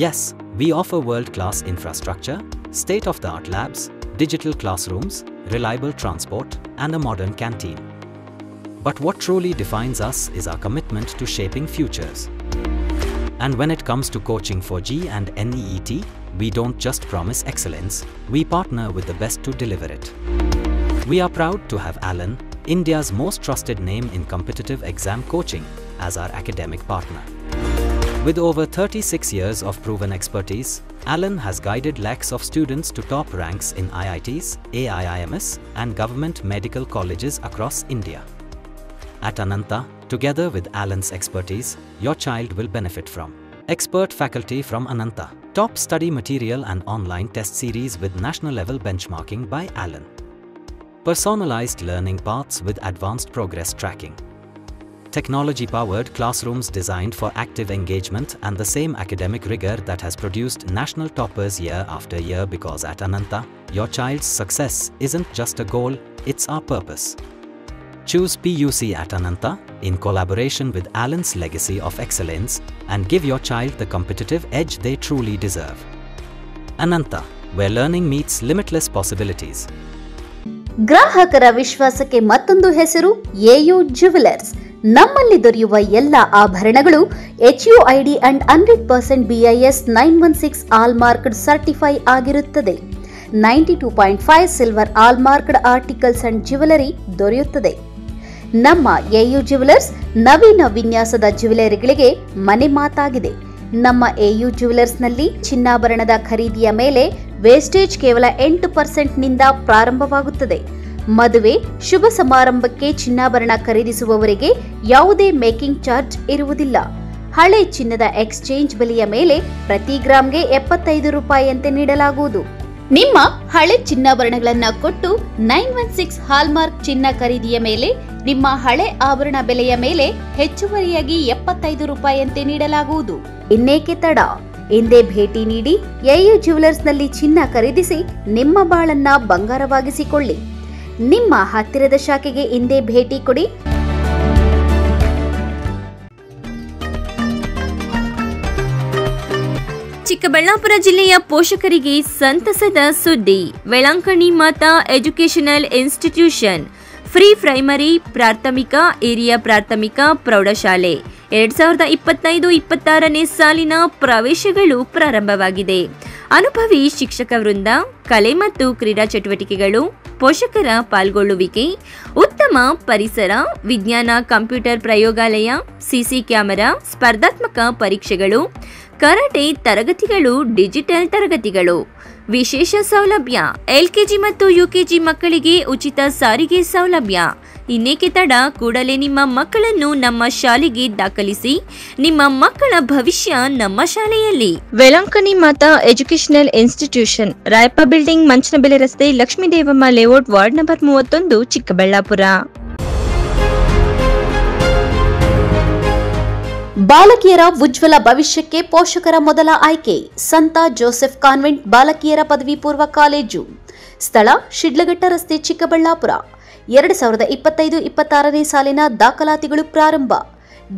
Yes, we offer world-class infrastructure, state-of-the-art labs, digital classrooms, reliable transport, and a modern canteen. But what truly defines us is our commitment to shaping futures. And when it comes to coaching for G and NEET, we don't just promise excellence, we partner with the best to deliver it. We are proud to have Alan, India's most trusted name in competitive exam coaching, as our academic partner. With over 36 years of proven expertise, Alan has guided lakhs of students to top ranks in IITs, AIIMS, and government medical colleges across India. At Ananta, together with Alan's expertise, your child will benefit from expert faculty from Ananta, top study material and online test series with national level benchmarking by Alan, personalized learning paths with advanced progress tracking, technology-powered classrooms designed for active engagement and the same academic rigor that has produced national toppers year after year, because at Ananta, your child's success isn't just a goal, it's our purpose. Choose PUC at Ananta in collaboration with Alan's legacy of excellence and give your child the competitive edge they truly deserve. Ananta, where learning meets limitless possibilities. ಗ್ರಾಹಕರ ವಿಶ್ವಾಸಕ್ಕೆ ಮತ್ತೊಂದು ಹೆಸರು AU jewellers. ನಮ್ಮಲ್ಲಿ ದೊರೆಯುವ ಎಲ್ಲ ಆಭರಣಗಳು HUID and 100% BIS 916 ಆಲ್ಮಾರ್ಕ್ಡ್ certify ಆಗಿರುತ್ತದೆ. 92.5 silver ಆಲ್ಮಾರ್ಕ್ಡ್ articles and jewellery ದೊರೆಯುತ್ತದೆ. ನಮ್ಮ ಎಯು ಜ್ಯುವೆಲರ್ಸ್ ನವೀನ ವಿನ್ಯಾಸದ ಜ್ಯುವೆಲರಿಗಳಿಗೆ ಮನೆ ಮಾತಾಗಿದೆ. ನಮ್ಮ ಎಯು ಜ್ಯುವೆಲರ್ಸ್ನಲ್ಲಿ ಚಿನ್ನಾಭರಣದ ಖರೀದಿಯ ಮೇಲೆ ವೇಸ್ಟೇಜ್ ಕೇವಲ 8% ನಿಂದ ಪ್ರಾರಂಭವಾಗುತ್ತದೆ. ಮದುವೆ, ಶುಭ ಸಮಾರಂಭಕ್ಕೆ ಚಿನ್ನಾಭರಣ ಖರೀದಿಸುವವರಿಗೆ ಯಾವುದೇ ಮೇಕಿಂಗ್ ಚಾರ್ಜ್ ಇರುವುದಿಲ್ಲ. ಹಳೆ ಚಿನ್ನದ ಎಕ್ಸ್ಚೇಂಜ್ ಬೆಲೆಯ ಮೇಲೆ ಪ್ರತಿ ಗ್ರಾಂಗೆ 75 ರೂಪಾಯಿಯಂತೆ ನೀಡಲಾಗುವುದು. ನಿಮ್ಮ ಹಳೆ ಚಿನ್ನಾಭರಣಗಳನ್ನು ಕೊಟ್ಟು 916 ಹಾಲ್ಮಾರ್ಕ್ ಚಿನ್ನ ಖರೀದಿಯ ಮೇಲೆ ನಿಮ್ಮ ಹಳೆ ಆಭರಣ ಬೆಲೆಯ ಮೇಲೆ ಹೆಚ್ಚುವರಿಯಾಗಿ 75 ರೂಪಾಯಿಯಂತೆ ನೀಡಲಾಗುವುದು. ಇನ್ನೇಕೆ ತಡ? ಎಂದೇ ಭೇಟಿ ನೀಡಿ ಎಯು ಜ್ಯುವೆಲರ್ಸ್ನಲ್ಲಿ ಚಿನ್ನ ಖರೀದಿಸಿ ನಿಮ್ಮ ಬಾಳನ್ನ ಬಂಗಾರವಾಗಿಸಿಕೊಳ್ಳಿ. ನಿಮ್ಮ ಹತ್ತಿರದ ಶಾಖೆಗೆ ಇಂದೇ ಭೇಟಿ ಕೊಡಿ. ಚಿಕ್ಕಬಳ್ಳಾಪುರ ಜಿಲ್ಲೆಯ ಪೋಷಕರಿಗೆ ಸಂತಸದ ಸುದ್ದಿ. ವೆಳಂಕಣಿ Mata educational institution free primary, ಪ್ರಾಥಮಿಕ, ಹಿರಿಯ ಪ್ರಾಥಮಿಕ, ಪ್ರೌಢಶಾಲೆ 2025-26ನೇ ಸಾಲಿನ ಪ್ರವೇಶಗಳು ಪ್ರಾರಂಭವಾಗಿದೆ. ಅನುಭವಿ ಶಿಕ್ಷಕ ವೃಂದ, ಕಲೆ ಮತ್ತು ಕ್ರೀಡಾ ಚಟುವಟಿಕೆಗಳು, ಪೋಷಕರ ಪಾಲ್ಗೊಳ್ಳುವಿಕೆ, ಉತ್ತಮ ಪರಿಸರ, ವಿಜ್ಞಾನ ಕಂಪ್ಯೂಟರ್ ಪ್ರಯೋಗಾಲಯ, ಸಿಸಿ ಕ್ಯಾಮೆರಾ, ಸ್ಪರ್ಧಾತ್ಮಕ ಪರೀಕ್ಷೆಗಳು, ಕರಾಟೆ ತರಗತಿಗಳು, ಡಿಜಿಟಲ್ ತರಗತಿಗಳು. ವಿಶೇಷ ಸೌಲಭ್ಯ: LKG ಮತ್ತು UKG ಮಕ್ಕಳಿಗೆ ಉಚಿತ ಸಾರಿಗೆ ಸೌಲಭ್ಯ. ಇನ್ನೇಕೆ ತಡ? ಕೂಡಲೇ ನಿಮ್ಮ ಮಕ್ಕಳನ್ನು ನಮ್ಮ ಶಾಲೆಗೆ ದಾಖಲಿಸಿ. ನಿಮ್ಮ ಮಕ್ಕಳ ಭವಿಷ್ಯ ನಮ್ಮ ಶಾಲೆಯಲ್ಲಿ. Velankanni Mata educational institution, Rayappa building, Manchanabele ರಸ್ತೆ, Lakshmidevamma layout, ward number 31, Chikkaballapur. ಬಾಲಕಿಯರ ಉಜ್ವಲ ಭವಿಷ್ಯಕ್ಕೆ ಪೋಷಕರ ಮೊದಲ ಆಯ್ಕೆ ಸಂತ ಜೋಸೆಫ್ ಕಾನ್ವೆಂಟ್ ಬಾಲಕಿಯರ ಪದವಿ ಪೂರ್ವ ಕಾಲೇಜು. ಸ್ಥಳ ಶಿಡ್ಲಘಟ್ಟ ರಸ್ತೆ, ಚಿಕ್ಕಬಳ್ಳಾಪುರ. 2025-26ನೇ ಸಾಲಿನ ದಾಖಲಾತಿಗಳು ಪ್ರಾರಂಭ.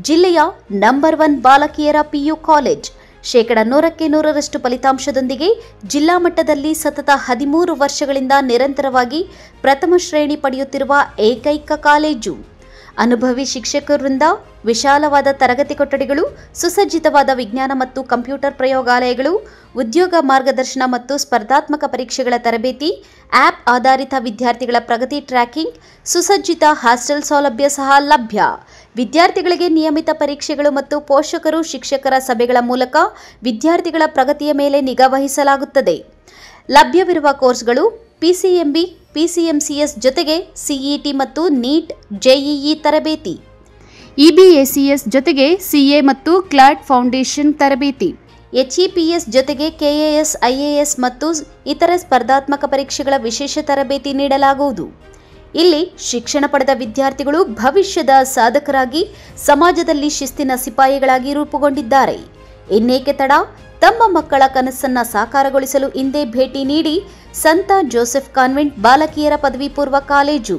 ಜಿಲ್ಲೆಯ ನಂಬರ್ 1 ಬಾಲಕಿಯರ PU ಕಾಲೇಜ್. 100% ಫಲಿತಾಂಶದೊಂದಿಗೆ ಜಿಲ್ಲಾ ಮಟ್ಟದಲ್ಲಿ ಸತತ 13 ವರ್ಷಗಳಿಂದ ನಿರಂತರವಾಗಿ ಪ್ರಥಮ ಶ್ರೇಣಿ ಪಡೆಯುತ್ತಿರುವ ಏಕೈಕ ಕಾಲೇಜು. ಅನುಭವಿ ಶಿಕ್ಷಕರಿಂದ ವಿಶಾಲವಾದ ತರಗತಿ ಕೊಠಡಿಗಳು, ಸುಸಜ್ಜಿತವಾದ ವಿಜ್ಞಾನ ಮತ್ತು ಕಂಪ್ಯೂಟರ್ ಪ್ರಯೋಗಾಲಯಗಳು, ಉದ್ಯೋಗ ಮಾರ್ಗದರ್ಶನ ಮತ್ತು ಸ್ಪರ್ಧಾತ್ಮಕ ಪರೀಕ್ಷೆಗಳ ತರಬೇತಿ, ಆಪ್ ಆಧಾರಿತ ವಿದ್ಯಾರ್ಥಿಗಳ ಪ್ರಗತಿ ಟ್ರ್ಯಾಕಿಂಗ್, ಸುಸಜ್ಜಿತ ಹಾಸ್ಟೆಲ್ ಸೌಲಭ್ಯ ಸಹ ಲಭ್ಯ. ವಿದ್ಯಾರ್ಥಿಗಳಿಗೆ ನಿಯಮಿತ ಪರೀಕ್ಷೆಗಳು ಮತ್ತು ಪೋಷಕರು ಶಿಕ್ಷಕರ ಸಭೆಗಳ ಮೂಲಕ ವಿದ್ಯಾರ್ಥಿಗಳ ಪ್ರಗತಿಯ ಮೇಲೆ ನಿಗಾ ವಹಿಸಲಾಗುತ್ತದೆ. ಲಭ್ಯವಿರುವ ಕೋರ್ಸ್ಗಳು PCMB, PCMCS ಜೊತೆಗೆ CET ಮತ್ತು ನೀಟ್, JEE ತರಬೇತಿ, EBACS ಜೊತೆಗೆ CA ಮತ್ತು ಕ್ಲಾಟ್ ಫೌಂಡೇಶನ್ ತರಬೇತಿ, HEPS ಜೊತೆಗೆ KAS, IAS ಮತ್ತು ಇತರ ಸ್ಪರ್ಧಾತ್ಮಕ ಪರೀಕ್ಷೆಗಳ ವಿಶೇಷ ತರಬೇತಿ ನೀಡಲಾಗುವುದು. ಇಲ್ಲಿ ಶಿಕ್ಷಣ ಪಡೆದ ವಿದ್ಯಾರ್ಥಿಗಳು ಭವಿಷ್ಯದ ಸಾಧಕರಾಗಿ ಸಮಾಜದಲ್ಲಿ ಶಿಸ್ತಿನ ಸಿಪಾಯಿಗಳಾಗಿ ರೂಪುಗೊಂಡಿದ್ದಾರೆ. ಇನ್ನೇಕೆ ತಡ? ತಮ್ಮ ಮಕ್ಕಳ ಕನಸನ್ನ ಸಾಕಾರಗೊಳಿಸಲು ಇಂದೇ ಭೇಟಿ ನೀಡಿ ಸಂತ ಜೋಸೆಫ್ ಕಾನ್ವೆಂಟ್ ಬಾಲಕಿಯರ ಪದವಿ ಪೂರ್ವ ಕಾಲೇಜು.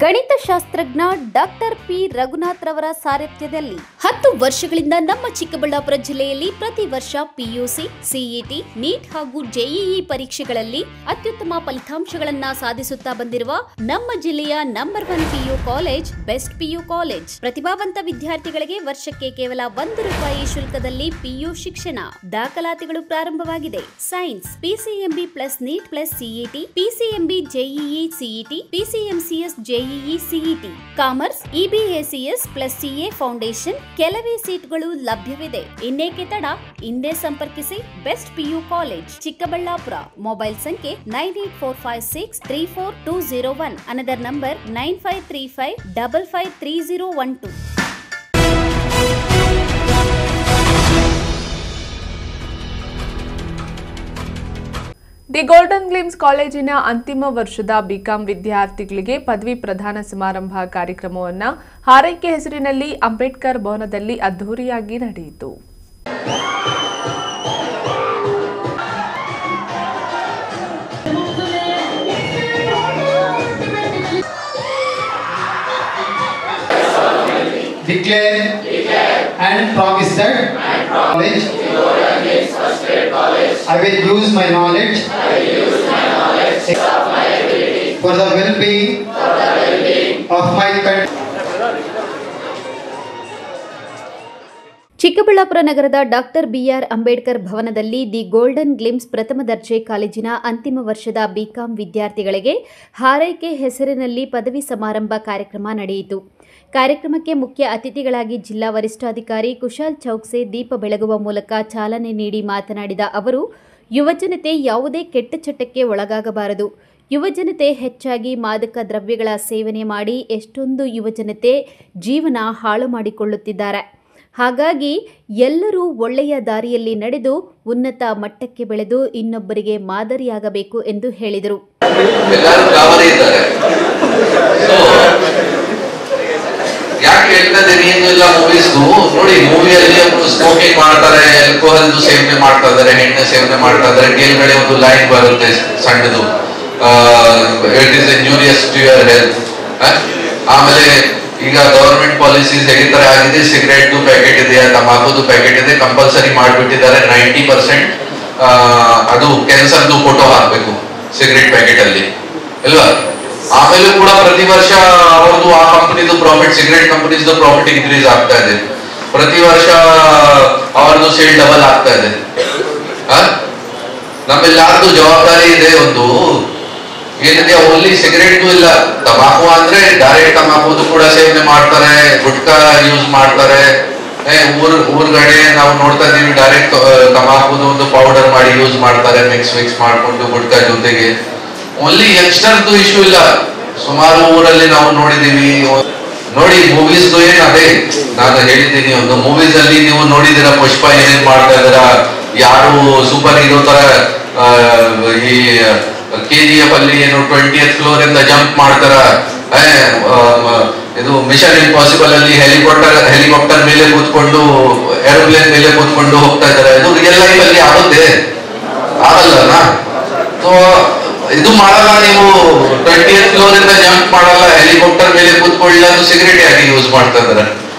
ಗಣಿತಶಾಸ್ತ್ರಜ್ಞ ಡಾಕ್ಟರ್ P. ರಘುನಾಥ್ ರವರ ಸಾರಥ್ಯದಲ್ಲಿ 10 ವರ್ಷಗಳಿಂದ ನಮ್ಮ ಚಿಕ್ಕಬಳ್ಳಾಪುರ ಜಿಲ್ಲೆಯಲ್ಲಿ ಪ್ರತಿ ವರ್ಷ PUC, CET, ನೀಟ್ ಹಾಗೂ JEE ಪರೀಕ್ಷೆಗಳಲ್ಲಿ ಅತ್ಯುತ್ತಮ ಫಲಿತಾಂಶಗಳನ್ನ ಸಾಧಿಸುತ್ತಾ ಬಂದಿರುವ ನಮ್ಮ ಜಿಲ್ಲೆಯ number 1 PU college best PU college. ಪ್ರತಿಭಾವಂತ ವಿದ್ಯಾರ್ಥಿಗಳಿಗೆ ವರ್ಷಕ್ಕೆ ಕೇವಲ ₹1 ಶುಲ್ಕದಲ್ಲಿ PU ಶಿಕ್ಷಣ. ದಾಖಲಾತಿಗಳು ಪ್ರಾರಂಭವಾಗಿದೆ. Science PCMB plus NEET plus CET, PCMB JEE CET, PCMCS JEE CET, commerce EBACS plus CA foundation. ಕೆಲವೇ ಸೀಟ್ಗಳು ಲಭ್ಯವಿದೆ. ಇನ್ನೇಕೆ ತಡ? ಹಿಂದೆ ಸಂಪರ್ಕಿಸಿ. Best PU college, Chikkaballapur. Mobile ಸಂಖ್ಯೆ 9845634201. Another number 9535553012. The golden glimpse ಕಾಲೇಜಿನ ಅಂತಿಮ ವರ್ಷದ ಬಿಕಾಂ ವಿದ್ಯಾರ್ಥಿಗಳಿಗೆ ಪದವಿ ಪ್ರದಾನ ಸಮಾರಂಭ ಕಾರ್ಯಕ್ರಮವನ್ನು ಹಾರೈಕೆ ಹೆಸರಿನಲ್ಲಿ ಅಂಬೇಡ್ಕರ್ ಭವನದಲ್ಲಿ ಅದ್ದೂರಿಯಾಗಿ ನಡೆಯಿತು. Declare and promise that I will use my knowledge for the well-being of my country. Chikkaballapur ನಗರದ ಡಾಕ್ಟರ್ ಬಿಆರ್ ಅಂಬೇಡ್ಕರ್ ಭವನದಲ್ಲಿ ದಿ ಗೋಲ್ಡನ್ ಗ್ಲಿಮ್ಸ್ ಪ್ರಥಮ ದರ್ಜೆ ಕಾಲೇಜಿನ ಅಂತಿಮ ವರ್ಷದ ಬಿಕಾಂ ವಿದ್ಯಾರ್ಥಿಗಳಿಗೆ ಹಾರೈಕೆ ಹೆಸರಿನಲ್ಲಿ ಪದವಿ ಸಮಾರಂಭ ಕಾರ್ಯಕ್ರಮ ನಡೆಯಿತು. ಕಾರ್ಯಕ್ರಮಕ್ಕೆ ಮುಖ್ಯ ಅತಿಥಿಗಳಾಗಿ ಜಿಲ್ಲಾ ವರಿಷ್ಠಾಧಿಕಾರಿ ಕುಶಾಲ್ ಚೌಕ್ಸೆ ದೀಪ ಬೆಳಗುವ ಮೂಲಕ ಚಾಲನೆ ನೀಡಿ ಮಾತನಾಡಿದ ಅವರು, ಯುವಜನತೆ ಯಾವುದೇ ಕೆಟ್ಟ ಚಟಕ್ಕೆ ಒಳಗಾಗಬಾರದು. ಯುವಜನತೆ ಹೆಚ್ಚಾಗಿ ಮಾದಕ ದ್ರವ್ಯಗಳ ಸೇವನೆ ಮಾಡಿ ಎಷ್ಟೊಂದು ಯುವಜನತೆ ಜೀವನ ಹಾಳು ಮಾಡಿಕೊಳ್ಳುತ್ತಿದ್ದಾರೆ. ಹಾಗಾಗಿ ಎಲ್ಲರೂ ಒಳ್ಳೆಯ ದಾರಿಯಲ್ಲಿ ನಡೆದು ಉನ್ನತ ಮಟ್ಟಕ್ಕೆ ಬೆಳೆದು ಇನ್ನೊಬ್ಬರಿಗೆ ಮಾದರಿಯಾಗಬೇಕು ಎಂದು ಹೇಳಿದರು. ಯಾಕೆ ಹೇಳ್ತಾ ಇದ್ದೀನಿ ಏನಿಲ್ಲ, ಮೂವೀಸ್ಗೂ ನೋಡಿ, ಮೂವಿಯಲ್ಲಿ ಸ್ಮೋಕಿಂಗ್ ಮಾಡ್ತಾರೆ, ಆಲ್ಕೋಹಾಲ್ ಸೇವನೆ ಮಾಡ್ತಾ ಇದ್ದಾರೆ, ಎಣ್ಣೆ ಸೇವನೆ ಮಾಡ್ತಾ ಇದ್ದಾರೆ, ಮೇಲ್ಗಡೆ ಒಂದು ಲೈನ್ ಬರುತ್ತೆ ಸಣ್ಣದು, it is injurious to your health. ಆಮೇಲೆ ಈಗ ಗವರ್ಮೆಂಟ್ ಪಾಲಿಸೀಸ್ ಹೇಗೆ ತರ ಆಗಿದೆ, ಸಿಗರೇಟ್ ಪ್ಯಾಕೆಟ್ ಇದೆಯಾ, ತಂಬಾಕುದು ಪ್ಯಾಕೆಟ್ ಇದೆ, ಕಂಪಲ್ಸರಿ ಮಾಡಿಬಿಟ್ಟಿದ್ದಾರೆ. 90% ಅದು ಕ್ಯಾನ್ಸರ್ದು ಫೋಟೋ ಹಾಕ್ಬೇಕು ಸಿಗರೇಟ್ ಪ್ಯಾಕೆಟ್ ಅಲ್ಲಿ ಅಲ್ವಾ. ಆಮೇಲೆ ಕೂಡ ಪ್ರತಿ ವರ್ಷ ಅವ್ರದ್ದು ಆ ಕಂಪನಿದು ಪ್ರಾಫಿಟ್, ಸಿಗರೇಟ್ ಕಂಪನೀಸ್ದು ಪ್ರಾಫಿಟ್ ಇನ್ಕ್ರೀಸ್ ಆಗ್ತಾ ಇದೆ. ಪ್ರತಿ ವರ್ಷ ಅವ್ರದ್ದು ಸೇಲ್ ಡಬಲ್ ಆಗ್ತಾ ಇದೆ. ನಮ್ಮೆಲ್ಲಾರ್ದು ಜವಾಬ್ದಾರಿ ಇದೆ. ಒಂದು ಏನಿದೆ, ಓನ್ಲಿ ಸಿಗರೇಟ್ ಇಲ್ಲ, ತಂಬಾಕು ಅಂದ್ರೆ ಡೈರೆಕ್ಟ್ ತಂಬಾಕು ಕೂಡ ಸೇವನೆ ಮಾಡ್ತಾರೆ, ಗುಟ್ಕಾ ಯೂಸ್ ಮಾಡ್ತಾರೆ. ಊರ್ಗಡೆ ನಾವು ನೋಡ್ತಾ ಇದೀವಿ, ಡೈರೆಕ್ಟ್ ತಂಬಾಕುದು ಒಂದು ಪೌಡರ್ ಮಾಡಿ ಯೂಸ್ ಮಾಡ್ತಾರೆ, ಮಿಕ್ಸ್ ಮಾಡ್ಕೊಂಡು ಗುಟ್ಕಾ ಜೊತೆಗೆ. ಓನ್ಲಿ ಯಂಗ್ಸ್ಟರ್ದು ಇಶ್ಯೂ ಇಲ್ಲ, ಸುಮಾರು ಊರಲ್ಲಿ ನಾವು ನೋಡಿದೀವಿ. ನೋಡಿ, ಮೂವೀಸ್ದು ಏನ್ ಅದೇ ನಾನು ಹೇಳಿದ್ದೀನಿ, ಒಂದು ಮೂವೀಸ್ ಅಲ್ಲಿ ನೀವು ನೋಡಿದಿರ ಪುಷ್ಪ ಏನೇನ್ ಮಾಡ್ತಾ ಇದಾರ, ಯಾರು ಸೂಪರ್ ಹೀರೋ ತರ ಈ KGF ಅಲ್ಲಿ ಏನು 20th ಫ್ಲೋರ್ ಇಂದ ಜಂಪ್ ಮಾಡ್ತಾರ, ಇದು ಮಿಷನ್ ಇಂಪಾಸಿಬಲ್ ಅಲ್ಲಿ ಹೆಲಿಕಾಪ್ಟರ್ ಮೇಲೆ ಕೂತ್ಕೊಂಡು ಏರೋಪ್ಲೇನ್ ಮೇಲೆ ಕೂತ್ಕೊಂಡು ಹೋಗ್ತಾ ಇದಾರೆ. ಇದು ರಿಯಲ್ ಲೈಫ್ ಅಲ್ಲಿ ಆಗುತ್ತೆ ಆಗಲ್ಲ. ಸೊ ಇದು ಮಾಡಲ್ಲ, ನೀವು 20th ಫ್ಲೋರ್ ಇಂದ ಜಂಪ್ ಮಾಡಲ್ಲ, ಹೆಲಿಕಾಪ್ಟರ್ ಮೇಲೆ ಕೂತ್ಕೊಳ್ಳಿ, ಅದು ಸಿಗರೇಟ್ ಯಾಕೆ ಯೂಸ್ ಮಾಡ್ತಾ ಇದಾರೆ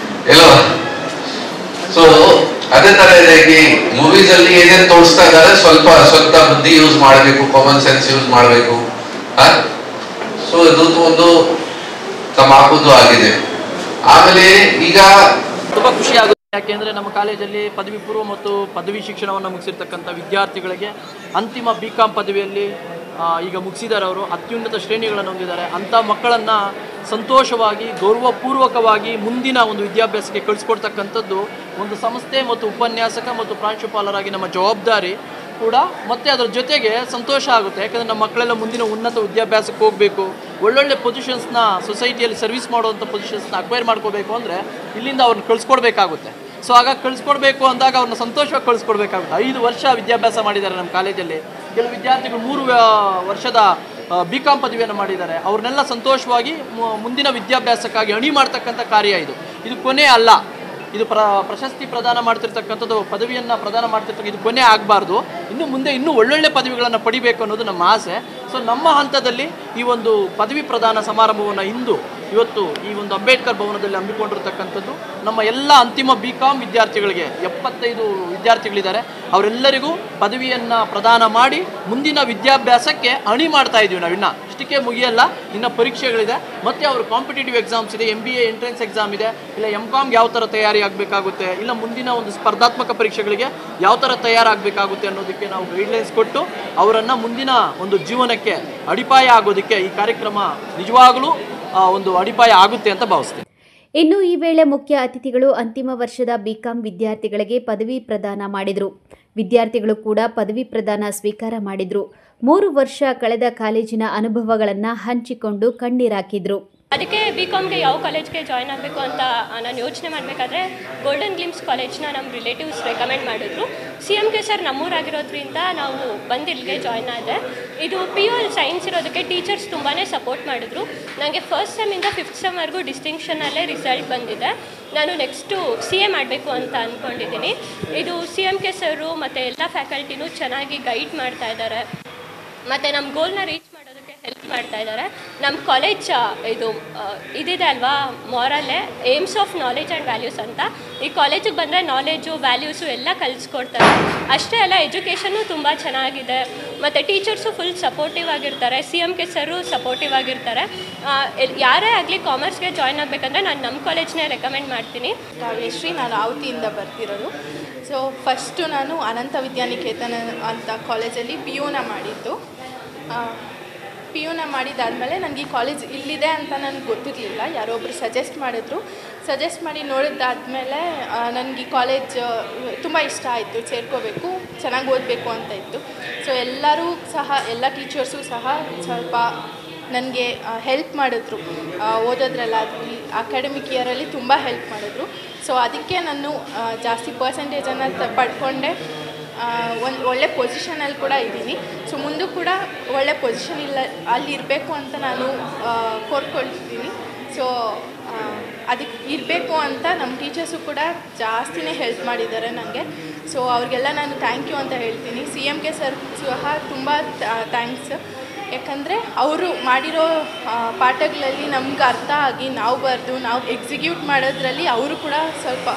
ಇಲ್ವಾ. ಸೊ ಅದೇ ತರ ಇದೆ, ಮೂವೀಸ್ ಅಲ್ಲಿ ಏನೇನ್ ತೋರಿಸ್ತಾ ಇದಾರೆ, ಸ್ವಲ್ಪ ಸ್ವಂತ ಬುದ್ಧಿ ಯೂಸ್ ಮಾಡಬೇಕು, ಕಾಮನ್ ಸೆನ್ಸ್ ಯೂಸ್ ಮಾಡಬೇಕು. ಸೊ ಇದು ಒಂದು ತಮಾಕುದು ಆಗಿದೆ. ಆಮೇಲೆ ಈಗ ತುಂಬಾ ಖುಷಿ ಆಗುತ್ತೆ, ಯಾಕೆಂದ್ರೆ ನಮ್ಮ ಕಾಲೇಜಲ್ಲಿ ಪದವಿ ಪೂರ್ವ ಮತ್ತು ಪದವಿ ಶಿಕ್ಷಣವನ್ನು ಮುಗಿಸಿರ್ತಕ್ಕಂಥ ವಿದ್ಯಾರ್ಥಿಗಳಿಗೆ ಅಂತಿಮ ಬಿಕಾಂ ಪದವಿಯಲ್ಲಿ ಈಗ ಮುಗಿಸಿದ್ದಾರೆ. ಅವರು ಅತ್ಯುನ್ನತ ಶ್ರೇಣಿಗಳನ್ನು ಹೊಂದಿದ್ದಾರೆ. ಅಂಥ ಮಕ್ಕಳನ್ನು ಸಂತೋಷವಾಗಿ ಗೌರವಪೂರ್ವಕವಾಗಿ ಮುಂದಿನ ಒಂದು ವಿದ್ಯಾಭ್ಯಾಸಕ್ಕೆ ಕಳಿಸ್ಕೊಡ್ತಕ್ಕಂಥದ್ದು ಒಂದು ಸಂಸ್ಥೆ ಮತ್ತು ಉಪನ್ಯಾಸಕ ಮತ್ತು ಪ್ರಾಂಶುಪಾಲರಾಗಿ ನಮ್ಮ ಜವಾಬ್ದಾರಿ ಕೂಡ. ಮತ್ತು ಅದರ ಜೊತೆಗೆ ಸಂತೋಷ ಆಗುತ್ತೆ, ಯಾಕಂದರೆ ನಮ್ಮ ಮಕ್ಕಳೆಲ್ಲ ಮುಂದಿನ ಉನ್ನತ ವಿದ್ಯಾಭ್ಯಾಸಕ್ಕೆ ಹೋಗಬೇಕು, ಒಳ್ಳೊಳ್ಳೆ ಪೊಸಿಷನ್ಸ್ನ ಸೊಸೈಟಿಯಲ್ಲಿ ಸರ್ವಿಸ್ ಮಾಡುವಂಥ ಪೊಸಿಷನ್ಸ್ನ ಅಕ್ವೈರ್ ಮಾಡ್ಕೋಬೇಕು ಅಂದರೆ ಇಲ್ಲಿಂದ ಅವ್ರನ್ನ ಕಳಿಸ್ಕೊಡ್ಬೇಕಾಗುತ್ತೆ. ಸೊ ಹಾಗಾಗಿ ಕಳಿಸ್ಕೊಡ್ಬೇಕು ಅಂದಾಗ ಅವ್ರನ್ನ ಸಂತೋಷವಾಗಿ ಕಳಿಸ್ಕೊಡ್ಬೇಕಾಗುತ್ತೆ. 5 ವರ್ಷ ವಿದ್ಯಾಭ್ಯಾಸ ಮಾಡಿದ್ದಾರೆ ನಮ್ಮ ಕಾಲೇಜಲ್ಲಿ. ಕೆಲವು ವಿದ್ಯಾರ್ಥಿಗಳು 3 ವರ್ಷದ ಬಿಕಾಂ ಪದವಿಯನ್ನು ಮಾಡಿದ್ದಾರೆ. ಅವ್ರನ್ನೆಲ್ಲ ಸಂತೋಷವಾಗಿ ಮುಂದಿನ ವಿದ್ಯಾಭ್ಯಾಸಕ್ಕಾಗಿ ಅಣಿ ಮಾಡ್ತಕ್ಕಂಥ ಕಾರ್ಯ ಇದು ಕೊನೆ ಅಲ್ಲ. ಇದು ಪ್ರಶಸ್ತಿ ಪ್ರದಾನ ಮಾಡ್ತಿರ್ತಕ್ಕಂಥದ್ದು, ಪದವಿಯನ್ನು ಪ್ರದಾನ ಮಾಡ್ತಿರ್ತಕ್ಕಂಥ ಇದು ಕೊನೆ ಆಗಬಾರ್ದು. ಇನ್ನು ಮುಂದೆ ಇನ್ನೂ ಒಳ್ಳೊಳ್ಳೆ ಪದವಿಗಳನ್ನು ಪಡಿಬೇಕು ಅನ್ನೋದು ನಮ್ಮ ಆಸೆ. ಸೊ ನಮ್ಮ ಹಂತದಲ್ಲಿ ಈ ಒಂದು ಪದವಿ ಪ್ರದಾನ ಸಮಾರಂಭವನ್ನು ಇವತ್ತು ಈ ಒಂದು ಅಂಬೇಡ್ಕರ್ ಭವನದಲ್ಲಿ ಹಮ್ಮಿಕೊಂಡಿರ್ತಕ್ಕಂಥದ್ದು ನಮ್ಮ ಎಲ್ಲ ಅಂತಿಮ ಬಿಕಾಂ ವಿದ್ಯಾರ್ಥಿಗಳಿಗೆ 75 ವಿದ್ಯಾರ್ಥಿಗಳಿದ್ದಾರೆ. ಅವರೆಲ್ಲರಿಗೂ ಪದವಿಯನ್ನು ಪ್ರದಾನ ಮಾಡಿ ಮುಂದಿನ ವಿದ್ಯಾಭ್ಯಾಸಕ್ಕೆ ಅಣಿ ಮಾಡ್ತಾ ಇದ್ದೀವಿ ನಾವು. ಇಷ್ಟಕ್ಕೆ ಮುಗಿಯಲ್ಲ, ಇನ್ನು ಪರೀಕ್ಷೆಗಳಿದೆ, ಮತ್ತು ಅವರು ಕಾಂಪಿಟೇಟಿವ್ ಎಕ್ಸಾಮ್ಸ್ ಇದೆ, MBA ಎಂಟ್ರೆನ್ಸ್ ಎಕ್ಸಾಮ್ ಇದೆ, ಇಲ್ಲ MCOM ಯಾವ ಥರ ತಯಾರಿ ಆಗಬೇಕಾಗುತ್ತೆ, ಇಲ್ಲ ಮುಂದಿನ ಒಂದು ಸ್ಪರ್ಧಾತ್ಮಕ ಪರೀಕ್ಷೆಗಳಿಗೆ ಯಾವ ಥರ ತಯಾರಾಗಬೇಕಾಗುತ್ತೆ ಅನ್ನೋದಕ್ಕೆ ನಾವು ಗೈಡ್ಲೈನ್ಸ್ ಕೊಟ್ಟು ಅವರನ್ನು ಮುಂದಿನ ಒಂದು ಜೀವನಕ್ಕೆ ಅಡಿಪಾಯ ಆಗೋದಕ್ಕೆ ಈ ಕಾರ್ಯಕ್ರಮ ನಿಜವಾಗಲೂ ಒಂದು ಅಡಿಪಾಯ ಆಗುತ್ತೆ ಅಂತ ಭಾವಿಸ್ತೇನೆ. ಇನ್ನು ಈ ವೇಳೆ ಮುಖ್ಯ ಅತಿಥಿಗಳು ಅಂತಿಮ ವರ್ಷದ ಬಿಕಾಂ ವಿದ್ಯಾರ್ಥಿಗಳಿಗೆ ಪದವಿ ಪ್ರದಾನ ಮಾಡಿದರು. ವಿದ್ಯಾರ್ಥಿಗಳು ಕೂಡ ಪದವಿ ಪ್ರದಾನ ಸ್ವೀಕಾರ ಮಾಡಿದರು. 3 ವರ್ಷ ಕಳೆದ ಕಾಲೇಜಿನ ಅನುಭವಗಳನ್ನು ಹಂಚಿಕೊಂಡು ಕಣ್ಣೀರಾಕಿದ್ರು. ಅದಕ್ಕೆ ಬಿಕಾಮ್ಗೆ ಯಾವ ಕಾಲೇಜ್ಗೆ ಜಾಯ್ನ್ ಆಗಬೇಕು ಅಂತ ನಾನು ಯೋಚನೆ ಮಾಡಬೇಕಾದ್ರೆ ಗೋಲ್ಡನ್ ಗ್ಲಿಮ್ಸ್ ಕಾಲೇಜ್ನ ನಮ್ಮ ರಿಲೇಟಿವ್ಸ್ ರೆಕಮೆಂಡ್ ಮಾಡಿದ್ರು. CMK ಸರ್ ನಮ್ಮೂರಾಗಿರೋದ್ರಿಂದ ನಾವು ಬಂದು ಇಲ್ಲಿಗೆ ಜಾಯ್ನ್ ಆದೆ. ಇದು PU ಸೈನ್ಸ್ ಇರೋದಕ್ಕೆ ಟೀಚರ್ಸ್ ತುಂಬಾ ಸಪೋರ್ಟ್ ಮಾಡಿದ್ರು. ನನಗೆ ಫಸ್ಟ್ ಸೆಮ್ಮಿಂದ 5th ಸೆಮ್ವರೆಗೂ ಡಿಸ್ಟಿಂಕ್ಷನಲ್ಲೇ ರಿಸಲ್ಟ್ ಬಂದಿದೆ. ನಾನು ನೆಕ್ಸ್ಟು CA ಮಾಡಬೇಕು ಅಂತ ಅಂದ್ಕೊಂಡಿದ್ದೀನಿ. ಇದು CMK ಸರು ಮತ್ತು ಎಲ್ಲ ಫ್ಯಾಕಲ್ಟಿನೂ ಚೆನ್ನಾಗಿ ಗೈಡ್ ಮಾಡ್ತಾ ಇದ್ದಾರೆ. ಮತ್ತು ನಮ್ಮ ಗೋಲ್ನ ರೀಚ್ ಮಾಡೋದಕ್ಕೆ ಹೆಲ್ಪ್ ಮಾಡ್ತಾ ಇದ್ದಾರೆ. ನಮ್ಮ ಕಾಲೇಜ್ ಇದು ಇದಿದೆ ಅಲ್ವಾ, ಮಾರಲ್ಲೇ aims of knowledge and values ಅಂತ. ಈ ಕಾಲೇಜಿಗೆ ಬಂದರೆ ನಾಲೆಜು ವ್ಯಾಲ್ಯೂಸು ಎಲ್ಲ ಕಲಿಸ್ಕೊಡ್ತಾರೆ. ಅಷ್ಟೇ ಅಲ್ಲ, ಎಜುಕೇಷನ್ನು ತುಂಬ ಚೆನ್ನಾಗಿದೆ ಮತ್ತು ಟೀಚರ್ಸು ಫುಲ್ ಸಪೋರ್ಟಿವ್ ಆಗಿರ್ತಾರೆ. CMK ಸರು ಸಪೋರ್ಟಿವ್ ಆಗಿರ್ತಾರೆ. ಯಾರೇ ಆಗಲಿ ಕಾಮರ್ಸ್ಗೆ ಜಾಯ್ನ್ ಆಗಬೇಕಂದ್ರೆ ನಾನು ನಮ್ಮ ಕಾಲೇಜ್ನೇ ರೆಕಮೆಂಡ್ ಮಾಡ್ತೀನಿ. ಕಾವ್ಯಶ್ರೀ, ನಾನು ಆವತಿಯಿಂದ ಬರ್ತಿರೋದು. ಸೊ ಫಸ್ಟು ನಾನು ಅನಂತ ವಿದ್ಯಾನಿಕೇತನ ಅಂತ ಕಾಲೇಜಲ್ಲಿ PUನ ಮಾಡಿದ್ದು. PUನ ಮಾಡಿದ್ದಾದಮೇಲೆ ನನಗೆ ಈ ಕಾಲೇಜ್ ಇಲ್ಲಿದೆ ಅಂತ ನನಗೆ ಗೊತ್ತಿರಲಿಲ್ಲ. ಯಾರೊಬ್ಬರು ಸಜೆಸ್ಟ್ ಮಾಡಿದ್ರು. ಸಜೆಸ್ಟ್ ಮಾಡಿ ನೋಡಿದ್ದಾದಮೇಲೆ ನನಗೆ ಈ ಕಾಲೇಜ್ ತುಂಬ ಇಷ್ಟ ಆಯಿತು. ಸೇರ್ಕೋಬೇಕು, ಚೆನ್ನಾಗಿ ಓದಬೇಕು ಅಂತ ಇತ್ತು. ಸೊ ಎಲ್ಲರೂ ಸಹ, ಎಲ್ಲ ಟೀಚರ್ಸು ಸಹ ಸ್ವಲ್ಪ ನನಗೆ ಹೆಲ್ಪ್ ಮಾಡಿದ್ರು. ಓದೋದ್ರಲ್ಲಾಗಲಿ ಅಕಾಡೆಮಿಕ್ ಇಯರಲ್ಲಿ ತುಂಬ ಹೆಲ್ಪ್ ಮಾಡಿದ್ರು. ಸೊ ಅದಕ್ಕೆ ನಾನು ಜಾಸ್ತಿ ಪರ್ಸೆಂಟೇಜನ್ನು ಪಡ್ಕೊಂಡೆ. ಒಂದು ಒಳ್ಳೆ ಪೊಸಿಷನಲ್ಲಿ ಕೂಡ ಇದ್ದೀನಿ. ಸೊ ಮುಂದೂ ಕೂಡ ಒಳ್ಳೆ ಪೊಸಿಷನ್ ಅಲ್ಲಿ ಇರಬೇಕು ಅಂತ ನಾನು ಕೋರ್ಕೊಳ್ತೀನಿ. ಸೊ ಅದಕ್ಕೆ ಇರಬೇಕು ಅಂತ ನಮ್ಮ ಟೀಚರ್ಸು ಕೂಡ ಜಾಸ್ತಿನೇ ಹೆಲ್ಪ್ ಮಾಡಿದ್ದಾರೆ ನನಗೆ. ಸೊ ಅವ್ರಿಗೆಲ್ಲ ನಾನು ಥ್ಯಾಂಕ್ ಯು ಅಂತ ಹೇಳ್ತೀನಿ. CMK ಸರ್ ಸಹ ತುಂಬ ಥ್ಯಾಂಕ್ಸ್. ಯಾಕಂದರೆ ಅವರು ಮಾಡಿರೋ ಪಾಠಗಳಲ್ಲಿ ನಮ್ಗೆ ಅರ್ಥ ಆಗಿ ನಾವು ಬರೆದು ನಾವು ಎಕ್ಸಿಕ್ಯೂಟ್ ಮಾಡೋದ್ರಲ್ಲಿ ಅವರು ಕೂಡ ಸ್ವಲ್ಪ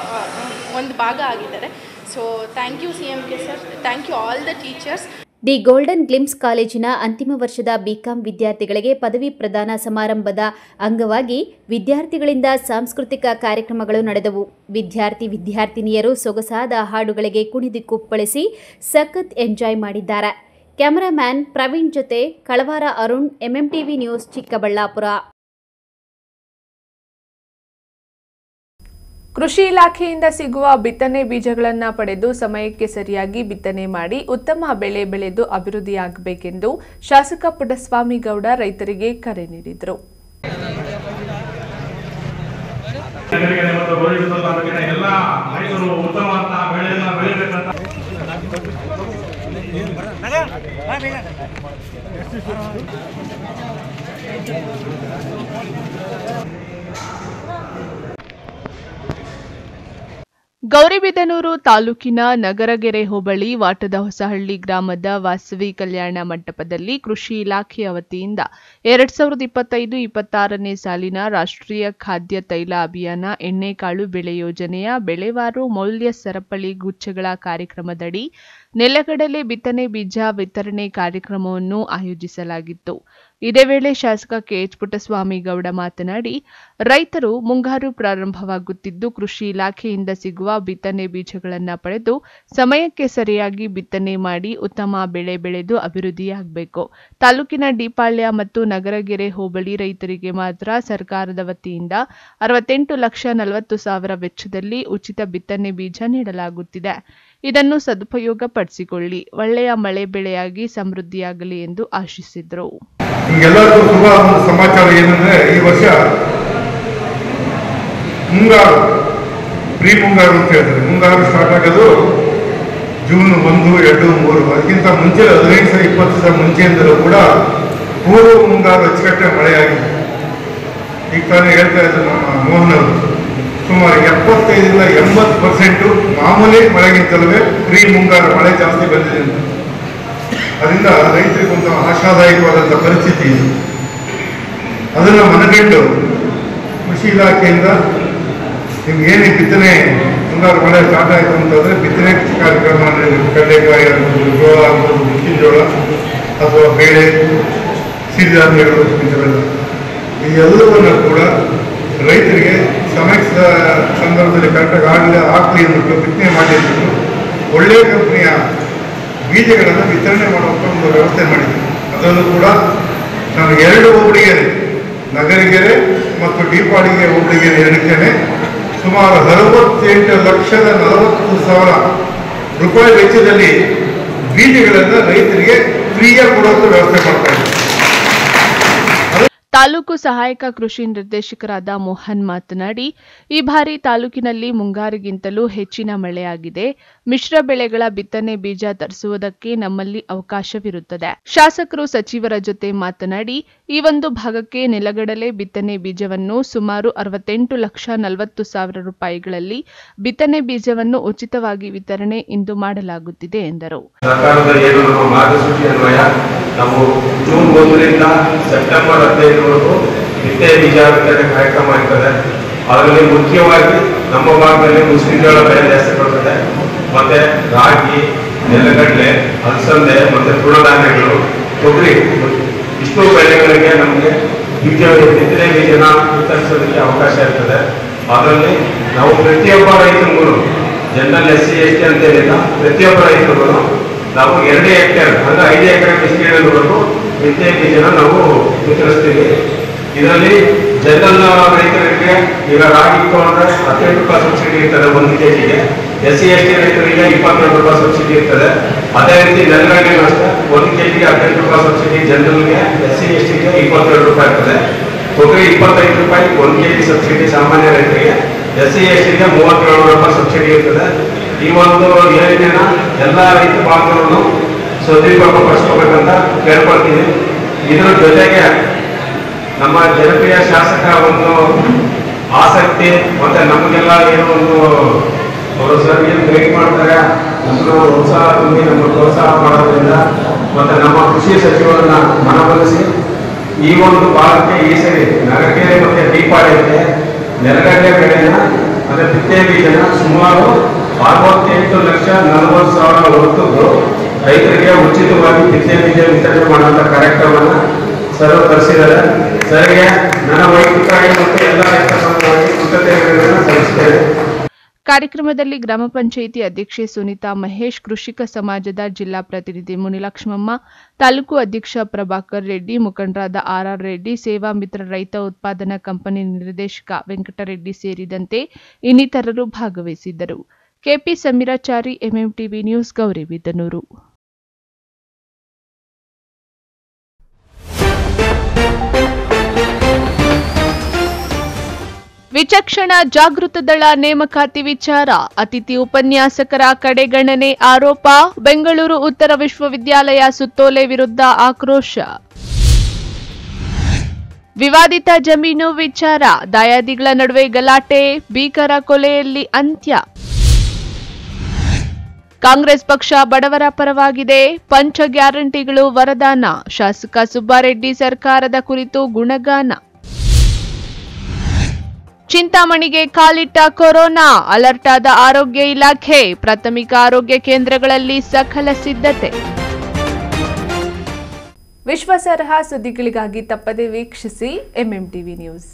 ಒಂದು ಭಾಗ ಆಗಿದ್ದಾರೆ. So thank you CMK sir, thank you all the teachers. The golden glimpse ಕಾಲೇಜಿನ ಅಂತಿಮ ವರ್ಷದ ಬಿಕಾಂ ವಿದ್ಯಾರ್ಥಿಗಳಿಗೆ ಪದವಿ ಪ್ರದಾನ ಸಮಾರಂಭದ ಅಂಗವಾಗಿ ವಿದ್ಯಾರ್ಥಿಗಳಿಂದ ಸಾಂಸ್ಕೃತಿಕ ಕಾರ್ಯಕ್ರಮಗಳು ನಡೆದವು. ವಿದ್ಯಾರ್ಥಿನಿಯರು ಸೊಗಸಾದ ಹಾಡುಗಳಿಗೆ ಕುಣಿದು ಕುಪ್ಪಳಿಸಿ ಸಖತ್ ಎಂಜಾಯ್ ಮಾಡಿದ್ದಾರೆ. ಕ್ಯಾಮರಾಮ್ಯಾನ್ ಪ್ರವೀಣ್ ಜೊತೆ ಕಳವಾರ ಅರುಣ್, MMTV ನ್ಯೂಸ್, ಚಿಕ್ಕಬಳ್ಳಾಪುರ. ಕೃಷಿ ಇಲಾಖೆಯಿಂದ ಸಿಗುವ ಬಿತ್ತನೆ ಬೀಜಗಳನ್ನು ಪಡೆದು ಸಮಯಕ್ಕೆ ಸರಿಯಾಗಿ ಬಿತ್ತನೆ ಮಾಡಿ ಉತ್ತಮ ಬೆಳೆ ಬೆಳೆದು ಅಭಿವೃದ್ಧಿಯಾಗಬೇಕೆಂದು ಶಾಸಕ ಪುಟ್ಟಸ್ವಾಮಿ ಗೌಡ ರೈತರಿಗೆ ಕರೆ ನೀಡಿದರು. ಗೌರಿಬಿದನೂರು ತಾಲೂಕಿನ ನಗರಗೆರೆ ಹೋಬಳಿ ವಾಟದ ಹೊಸಹಳ್ಳಿ ಗ್ರಾಮದ ವಾಸವಿ ಕಲ್ಯಾಣ ಮಂಟಪದಲ್ಲಿ ಕೃಷಿ ಇಲಾಖೆಯ ವತಿಯಿಂದ 2025-26ನೇ ಸಾಲಿನ ರಾಷ್ಟ್ರೀಯ ಖಾದ್ಯ ತೈಲ ಅಭಿಯಾನ ಎಣ್ಣೆಕಾಳು ಬೆಳೆ ಯೋಜನೆಯ ಬೆಳೆವಾರು ಮೌಲ್ಯ ಸರಪಳಿ ಗುಚ್ಛಗಳ ಕಾರ್ಯಕ್ರಮದಡಿ ನೆಲಗಡಲೆ ಬಿತ್ತನೆ ಬೀಜ ವಿತರಣೆ ಕಾರ್ಯಕ್ರಮವನ್ನು ಆಯೋಜಿಸಲಾಗಿತ್ತು. ಇದೇ ವೇಳೆ ಶಾಸಕ KH ಪುಟ್ಟಸ್ವಾಮಿ ಗೌಡ ಮಾತನಾಡಿ, ರೈತರು ಮುಂಗಾರು ಪ್ರಾರಂಭವಾಗುತ್ತಿದ್ದು ಕೃಷಿ ಇಲಾಖೆಯಿಂದ ಸಿಗುವ ಬಿತ್ತನೆ ಬೀಜಗಳನ್ನು ಪಡೆದು ಸಮಯಕ್ಕೆ ಸರಿಯಾಗಿ ಬಿತ್ತನೆ ಮಾಡಿ ಉತ್ತಮ ಬೆಳೆ ಬೆಳೆದು ಅಭಿವೃದ್ಧಿಯಾಗಬೇಕು. ತಾಲೂಕಿನ ಡಿಪಾಳ್ಯ ಮತ್ತು ನಗರಗೆರೆ ಹೋಬಳಿ ರೈತರಿಗೆ ಮಾತ್ರ ಸರ್ಕಾರದ ವತಿಯಿಂದ 68,40,000 ವೆಚ್ಚದಲ್ಲಿ ಉಚಿತ ಬಿತ್ತನೆ ಬೀಜ ನೀಡಲಾಗುತ್ತಿದೆ. ಇದನ್ನು ಸದುಪಯೋಗಪಡಿಸಿಕೊಳ್ಳಿ, ಒಳ್ಳೆಯ ಮಳೆ ಬೆಳೆಯಾಗಿ ಸಮೃದ್ಧಿಯಾಗಲಿ ಎಂದು ಆಶಿಸಿದರು. ಎಲ್ಲರಿಗೂ ಶುಭ ಸಮಾಚಾರ ಏನಂದ್ರೆ, ಈ ವರ್ಷ ಮುಂಗಾರು ಪ್ರೀ ಮುಂಗಾರು ಅಂತ ಹೇಳ್ತಾರೆ. ಮುಂಗಾರು ಸ್ಟಾರ್ಟ್ ಆಗೋದು ಜೂನ್ 1, 2, 3. ಅದಕ್ಕಿಂತ ಮುಂಚೆ 15-20 ದಿವಸ ಮುಂಚೆಯಿಂದಲೂ ಕೂಡ ಪೂರ್ವ ಮುಂಗಾರು ಅಚ್ಚುಕಟ್ಟೆ ಮಳೆಯಾಗಿದೆ. ಈಗ ತಾನೇ ಹೇಳ್ತಾ ಇದ್ರು ನಮ್ಮ ಮೋಹನ್ ಅವರು, ಸುಮಾರು 75-80% ಮಾಮೂಲಿ ಮಳೆಗಿಂತಲೂ ಪ್ರೀ ಮುಂಗಾರು ಮಳೆ ಜಾಸ್ತಿ ಬಂದಿದೆ ಅಂತ. ಅದರಿಂದ ರೈತರಿಗೆ ಒಂದು ಆಶಾದಾಯಕವಾದಂಥ ಪರಿಸ್ಥಿತಿ ಇದೆ. ಅದನ್ನು ಮನಗಂಡು ಕೃಷಿ ಇಲಾಖೆಯಿಂದ ನಿಮ್ಗೇನು ಬಿತ್ತನೆ ಮುಂಗಾರು ಮಳೆ ಸ್ಟಾರ್ಟ್ ಆಯಿತು ಅಂತಂದರೆ ಬಿತ್ತನೆ ಕಾರ್ಯಕ್ರಮ, ಕಡಲೆಕಾಯಿ ಆಗ್ಬೋದು, ಜೋಳ ಆಗ್ಬೋದು, ಮೆಕ್ಕೆಜೋಳ ಅಥವಾ ಬೇಳೆ, ಸಿರಿಧಾನ್ಯಗಳು, ಇಂಥವೆಲ್ಲ ಈ ಎಲ್ಲವನ್ನೂ ಕೂಡ ರೈತರಿಗೆ ಸಮಯದ ಸಂದರ್ಭದಲ್ಲಿ ಕರೆಕ್ಟಾಗಿ ಆಗಲಿ ಅಂದ್ಬಿಟ್ಟು ಬಿತ್ತನೆ ಮಾಡಿರ್ಬಿಟ್ಟು ಒಳ್ಳೆಯ ಕಂಪನಿಯ ಬೀಜಗಳನ್ನು ವಿತರಣೆ ಮಾಡುವಂಥ ಒಂದು ವ್ಯವಸ್ಥೆ ಮಾಡಿದ್ದೀವಿ. ಅದನ್ನು ಕೂಡ ನಾನು 2 ಹೋಬಳಿಗೆರೆ, ನಗರಗೆರೆ ಮತ್ತು ಡಿಪಾಳಿಗೆ ಹೋಬಳಿಗೆರೆ ಎರಡಕ್ಕೇನೆ ಸುಮಾರು 68,40,000 ರೂಪಾಯಿ ವೆಚ್ಚದಲ್ಲಿ ಬೀಜಗಳನ್ನು ರೈತರಿಗೆ ಫ್ರೀಯಾಗಿ ಕೊಡುವಂಥ ವ್ಯವಸ್ಥೆ ಮಾಡ್ತಾ ಇದ್ದೀವಿ. ತಾಲೂಕು ಸಹಾಯಕ ಕೃಷಿ ನಿರ್ದೇಶಕರಾದ ಮೋಹನ್ ಮಾತನಾಡಿ, ಈ ಬಾರಿ ತಾಲೂಕಿನಲ್ಲಿ ಮುಂಗಾರಿಗಿಂತಲೂ ಹೆಚ್ಚಿನ ಮಳೆಯಾಗಿದೆ. ಮಿಶ್ರ ಬೆಳೆಗಳ ಬಿತ್ತನೆ ಬೀಜ ತರಿಸುವುದಕ್ಕೆ ನಮ್ಮಲ್ಲಿ ಅವಕಾಶವಿರುತ್ತದೆ. ಶಾಸಕರು ಸಚಿವರ ಜೊತೆ ಮಾತನಾಡಿ ಈ ಒಂದು ಭಾಗಕ್ಕೆ ನೆಲಗಡಲೆ ಬಿತ್ತನೆ ಬೀಜವನ್ನು ಸುಮಾರು 68,40,000 ರೂಪಾಯಿಗಳಲ್ಲಿ ಬಿತ್ತನೆ ಬೀಜವನ್ನು ಉಚಿತವಾಗಿ ವಿತರಣೆ ಇಂದು ಮಾಡಲಾಗುತ್ತಿದೆ ಎಂದರು. ಸರ್ಕಾರದ ಏನು ನಮ್ಮ ಮಾರ್ಗಸೂಚಿ ಅನ್ವಯ ನಾವು ಜೂನ್ 1ರಿಂದ ಸೆಪ್ಟೆಂಬರ್ 15ರವರೆಗೂ ಬಿತ್ತನೆ ಬೀಜ ವಿತರಣೆ ಕಾರ್ಯಕ್ರಮ ಇರ್ತದೆ. ಅದರಲ್ಲಿ ಮುಖ್ಯವಾಗಿ ನಮ್ಮ ಭಾಗದಲ್ಲಿ ಮುಸ್ಲಿಂ ಜೋಳ ಬೆಳೆ ಜಾಸ್ತಿ ಬರ್ತದೆ. ಮತ್ತೆ ರಾಗಿ, ನೆಲಗಡಲೆ, ಅಲಸಂದೆ ಮತ್ತೆ ತೃಣಧಾನ್ಯಗಳು, ತೊಗರಿ ಇಷ್ಟು ಬೆಳೆಗಳಿಗೆ ನಮಗೆ ಬಿತ್ತನೆ ಬೀಜನ ವಿತರಿಸೋದಕ್ಕೆ ಅವಕಾಶ ಇರ್ತದೆ. ಅದರಲ್ಲಿ ನಾವು ಪ್ರತಿಯೊಬ್ಬ ರೈತರಿಗೂ ಜನರಲ್ SC ST ಅಂತೇನಿಲ್ಲ, ಪ್ರತಿಯೊಬ್ಬ ರೈತರಿಗೂ ನಾವು 2 ಹೆಕ್ಟೇರ್ ಅಂದರೆ 5 ಎಕರೆ ವಿಸ್ತೀರ್ಣದವರೆಗೂ ಬಿತ್ತನೆ ಬೀಜನ ನಾವು ವಿತರಿಸ್ತೀವಿ. ಇದರಲ್ಲಿ ಜನರಲ್ ರೈತರಿಗೆ ಈಗ ರಾಗಿ ತಗೊಂಡ್ರೆ 18 ರೂಪಾಯಿ ಸಬ್ಸಿಡಿ ಇರ್ತದೆ 1 kgಗೆ. SC ST ರೈತರಿಗೆ 22 ರೂಪಾಯಿ ಸಬ್ಸಿಡಿ ಇರ್ತದೆ. ಅದೇ ರೀತಿ ನೆಲಗಡಲೆನೂ ಅಷ್ಟೇ 1 kgಗೆ 18 ರೂಪಾಯಿ ಸಬ್ಸಿಡಿ, ಜನರಲ್ಗೆ SC STಗೆ 22 ರೂಪಾಯಿ ಇರ್ತದೆ. ತೊಗರಿ 25 ರೂಪಾಯಿ 1 kg ಸಬ್ಸಿಡಿ ಸಾಮಾನ್ಯ ರೈತರಿಗೆ, SC STಗೆ 37 ರೂಪಾಯಿ ಸಬ್ಸಿಡಿ ಇರ್ತದೆ. ಈ ಒಂದು ಯೋಜನೆನ ಎಲ್ಲ ರೈತ ಬಾಂಧವರನ್ನು ಸದುಪಯೋಗಪಡಿಸ್ಕೋಬೇಕಂತ ಕೇಳ್ಕೊಳ್ತೀನಿ. ಇದರ ಜೊತೆಗೆ ನಮ್ಮ ಜನಪ್ರಿಯ ಶಾಸಕ ಒಂದು ಆಸಕ್ತಿ ಮತ್ತೆ ನಮಗೆಲ್ಲ ಏನೋ ಒಂದು ಅವರು ಸರ್ ಏನು ಗೈಡ್ ಮಾಡ್ತಾರೆ, ನಮ್ಮನ್ನು ಉತ್ಸಾಹ ತುಂಬಿ ನಮ್ಮ ಪ್ರೋತ್ಸಾಹ ಮಾಡೋದ್ರಿಂದ ಮತ್ತೆ ನಮ್ಮ ಕೃಷಿ ಸಚಿವರನ್ನ ಮನವೊಲಿಸಿ ಈ ಒಂದು ಭಾಗಕ್ಕೆ ಈ ಸರಿ ನಗರಕೆರೆ ಮತ್ತೆ ದೀಪಾವಳಿಗೆ ನೆಲಗಡಲೆ ಬೆಳೆನ ಮತ್ತೆ ಬಿತ್ತನೆ ಬೀಜನ ಸುಮಾರು 68,40,000 ಹೊರತು ರೈತರಿಗೆ ಉಚಿತವಾಗಿ ಬಿತ್ತನೆ ಬೀಜ ವಿತರಣೆ ಮಾಡುವಂತ ಕಾರ್ಯಕ್ರಮನ ಸರ್ ತರಿಸಿದ್ದಾರೆ. ಸರ್ಗೆ ನನ್ನ ವೈಯಕ್ತಿಕವಾಗಿ ಮತ್ತು ಎಲ್ಲ ರೈತ ಸಮುದಾಯಕ್ಕೆ ಕೃತಜ್ಞತೆಗಳನ್ನು ಸಲ್ಲಿಸುತ್ತೇನೆ. ಕಾರ್ಯಕ್ರಮದಲ್ಲಿ ಗ್ರಾಮ ಪಂಚಾಯಿತಿ ಅಧ್ಯಕ್ಷೆ ಸುನೀತಾ ಮಹೇಶ್, ಕೃಷಿಕ ಸಮಾಜದ ಜಿಲ್ಲಾ ಪ್ರತಿನಿಧಿ ಮುನಿಲಕ್ಷ್ಮಮ್ಮ, ತಾಲೂಕು ಅಧ್ಯಕ್ಷ ಪ್ರಭಾಕರ್ ರೆಡ್ಡಿ, ಮುಖಂಡರಾದ RR ರೆಡ್ಡಿ, ಸೇವಾ ಮಿತ್ರ ರೈತ ಉತ್ಪಾದನಾ ಕಂಪನಿ ನಿರ್ದೇಶಕ ವೆಂಕಟರೆಡ್ಡಿ ಸೇರಿದಂತೆ ಇನ್ನಿತರರು ಭಾಗವಹಿಸಿದ್ದರು. KP Sameerachari, MMTV news, Gauribidanur. ವಿಚಕ್ಷಣ ಜಾಗೃತ ದಳ ನೇಮಕಾತಿ ವಿಚಾರ, ಅತಿಥಿ ಉಪನ್ಯಾಸಕರ ಕಡೆಗಣನೆ ಆರೋಪ, ಬೆಂಗಳೂರು ಉತ್ತರ ವಿಶ್ವವಿದ್ಯಾಲಯ ಸುತ್ತೋಲೆ ವಿರುದ್ಧ ಆಕ್ರೋಶ. ವಿವಾದಿತ ಜಮೀನು ವಿಚಾರ, ದಾಯಾದಿಗಳ ನಡುವೆ ಗಲಾಟೆ, ಭೀಕರ ಕೊಲೆಯಲ್ಲಿ ಅಂತ್ಯ. ಕಾಂಗ್ರೆಸ್ ಪಕ್ಷ ಬಡವರ ಪರವಾಗಿದೆ, ಪಂಚ ಗ್ಯಾರಂಟಿಗಳು ವರದಾನ, ಶಾಸಕ ಸುಬ್ಬಾರೆಡ್ಡಿ ಸರ್ಕಾರದ ಕುರಿತು ಗುಣಗಾನ. ಚಿಂತಾಮಣಿಗೆ ಕಾಲಿಟ್ಟ ಕೊರೋನಾ, ಅಲರ್ಟ್ ಆದ ಆರೋಗ್ಯ ಇಲಾಖೆ, ಪ್ರಾಥಮಿಕ ಆರೋಗ್ಯ ಕೇಂದ್ರಗಳಲ್ಲಿ ಸಕಲ ಸಿದ್ಧತೆ. ವಿಶ್ವಾಸಾರ್ಹ ಸುದ್ದಿಗಳಿಗಾಗಿ ತಪ್ಪದೇ ವೀಕ್ಷಿಸಿ MMTV ನ್ಯೂಸ್.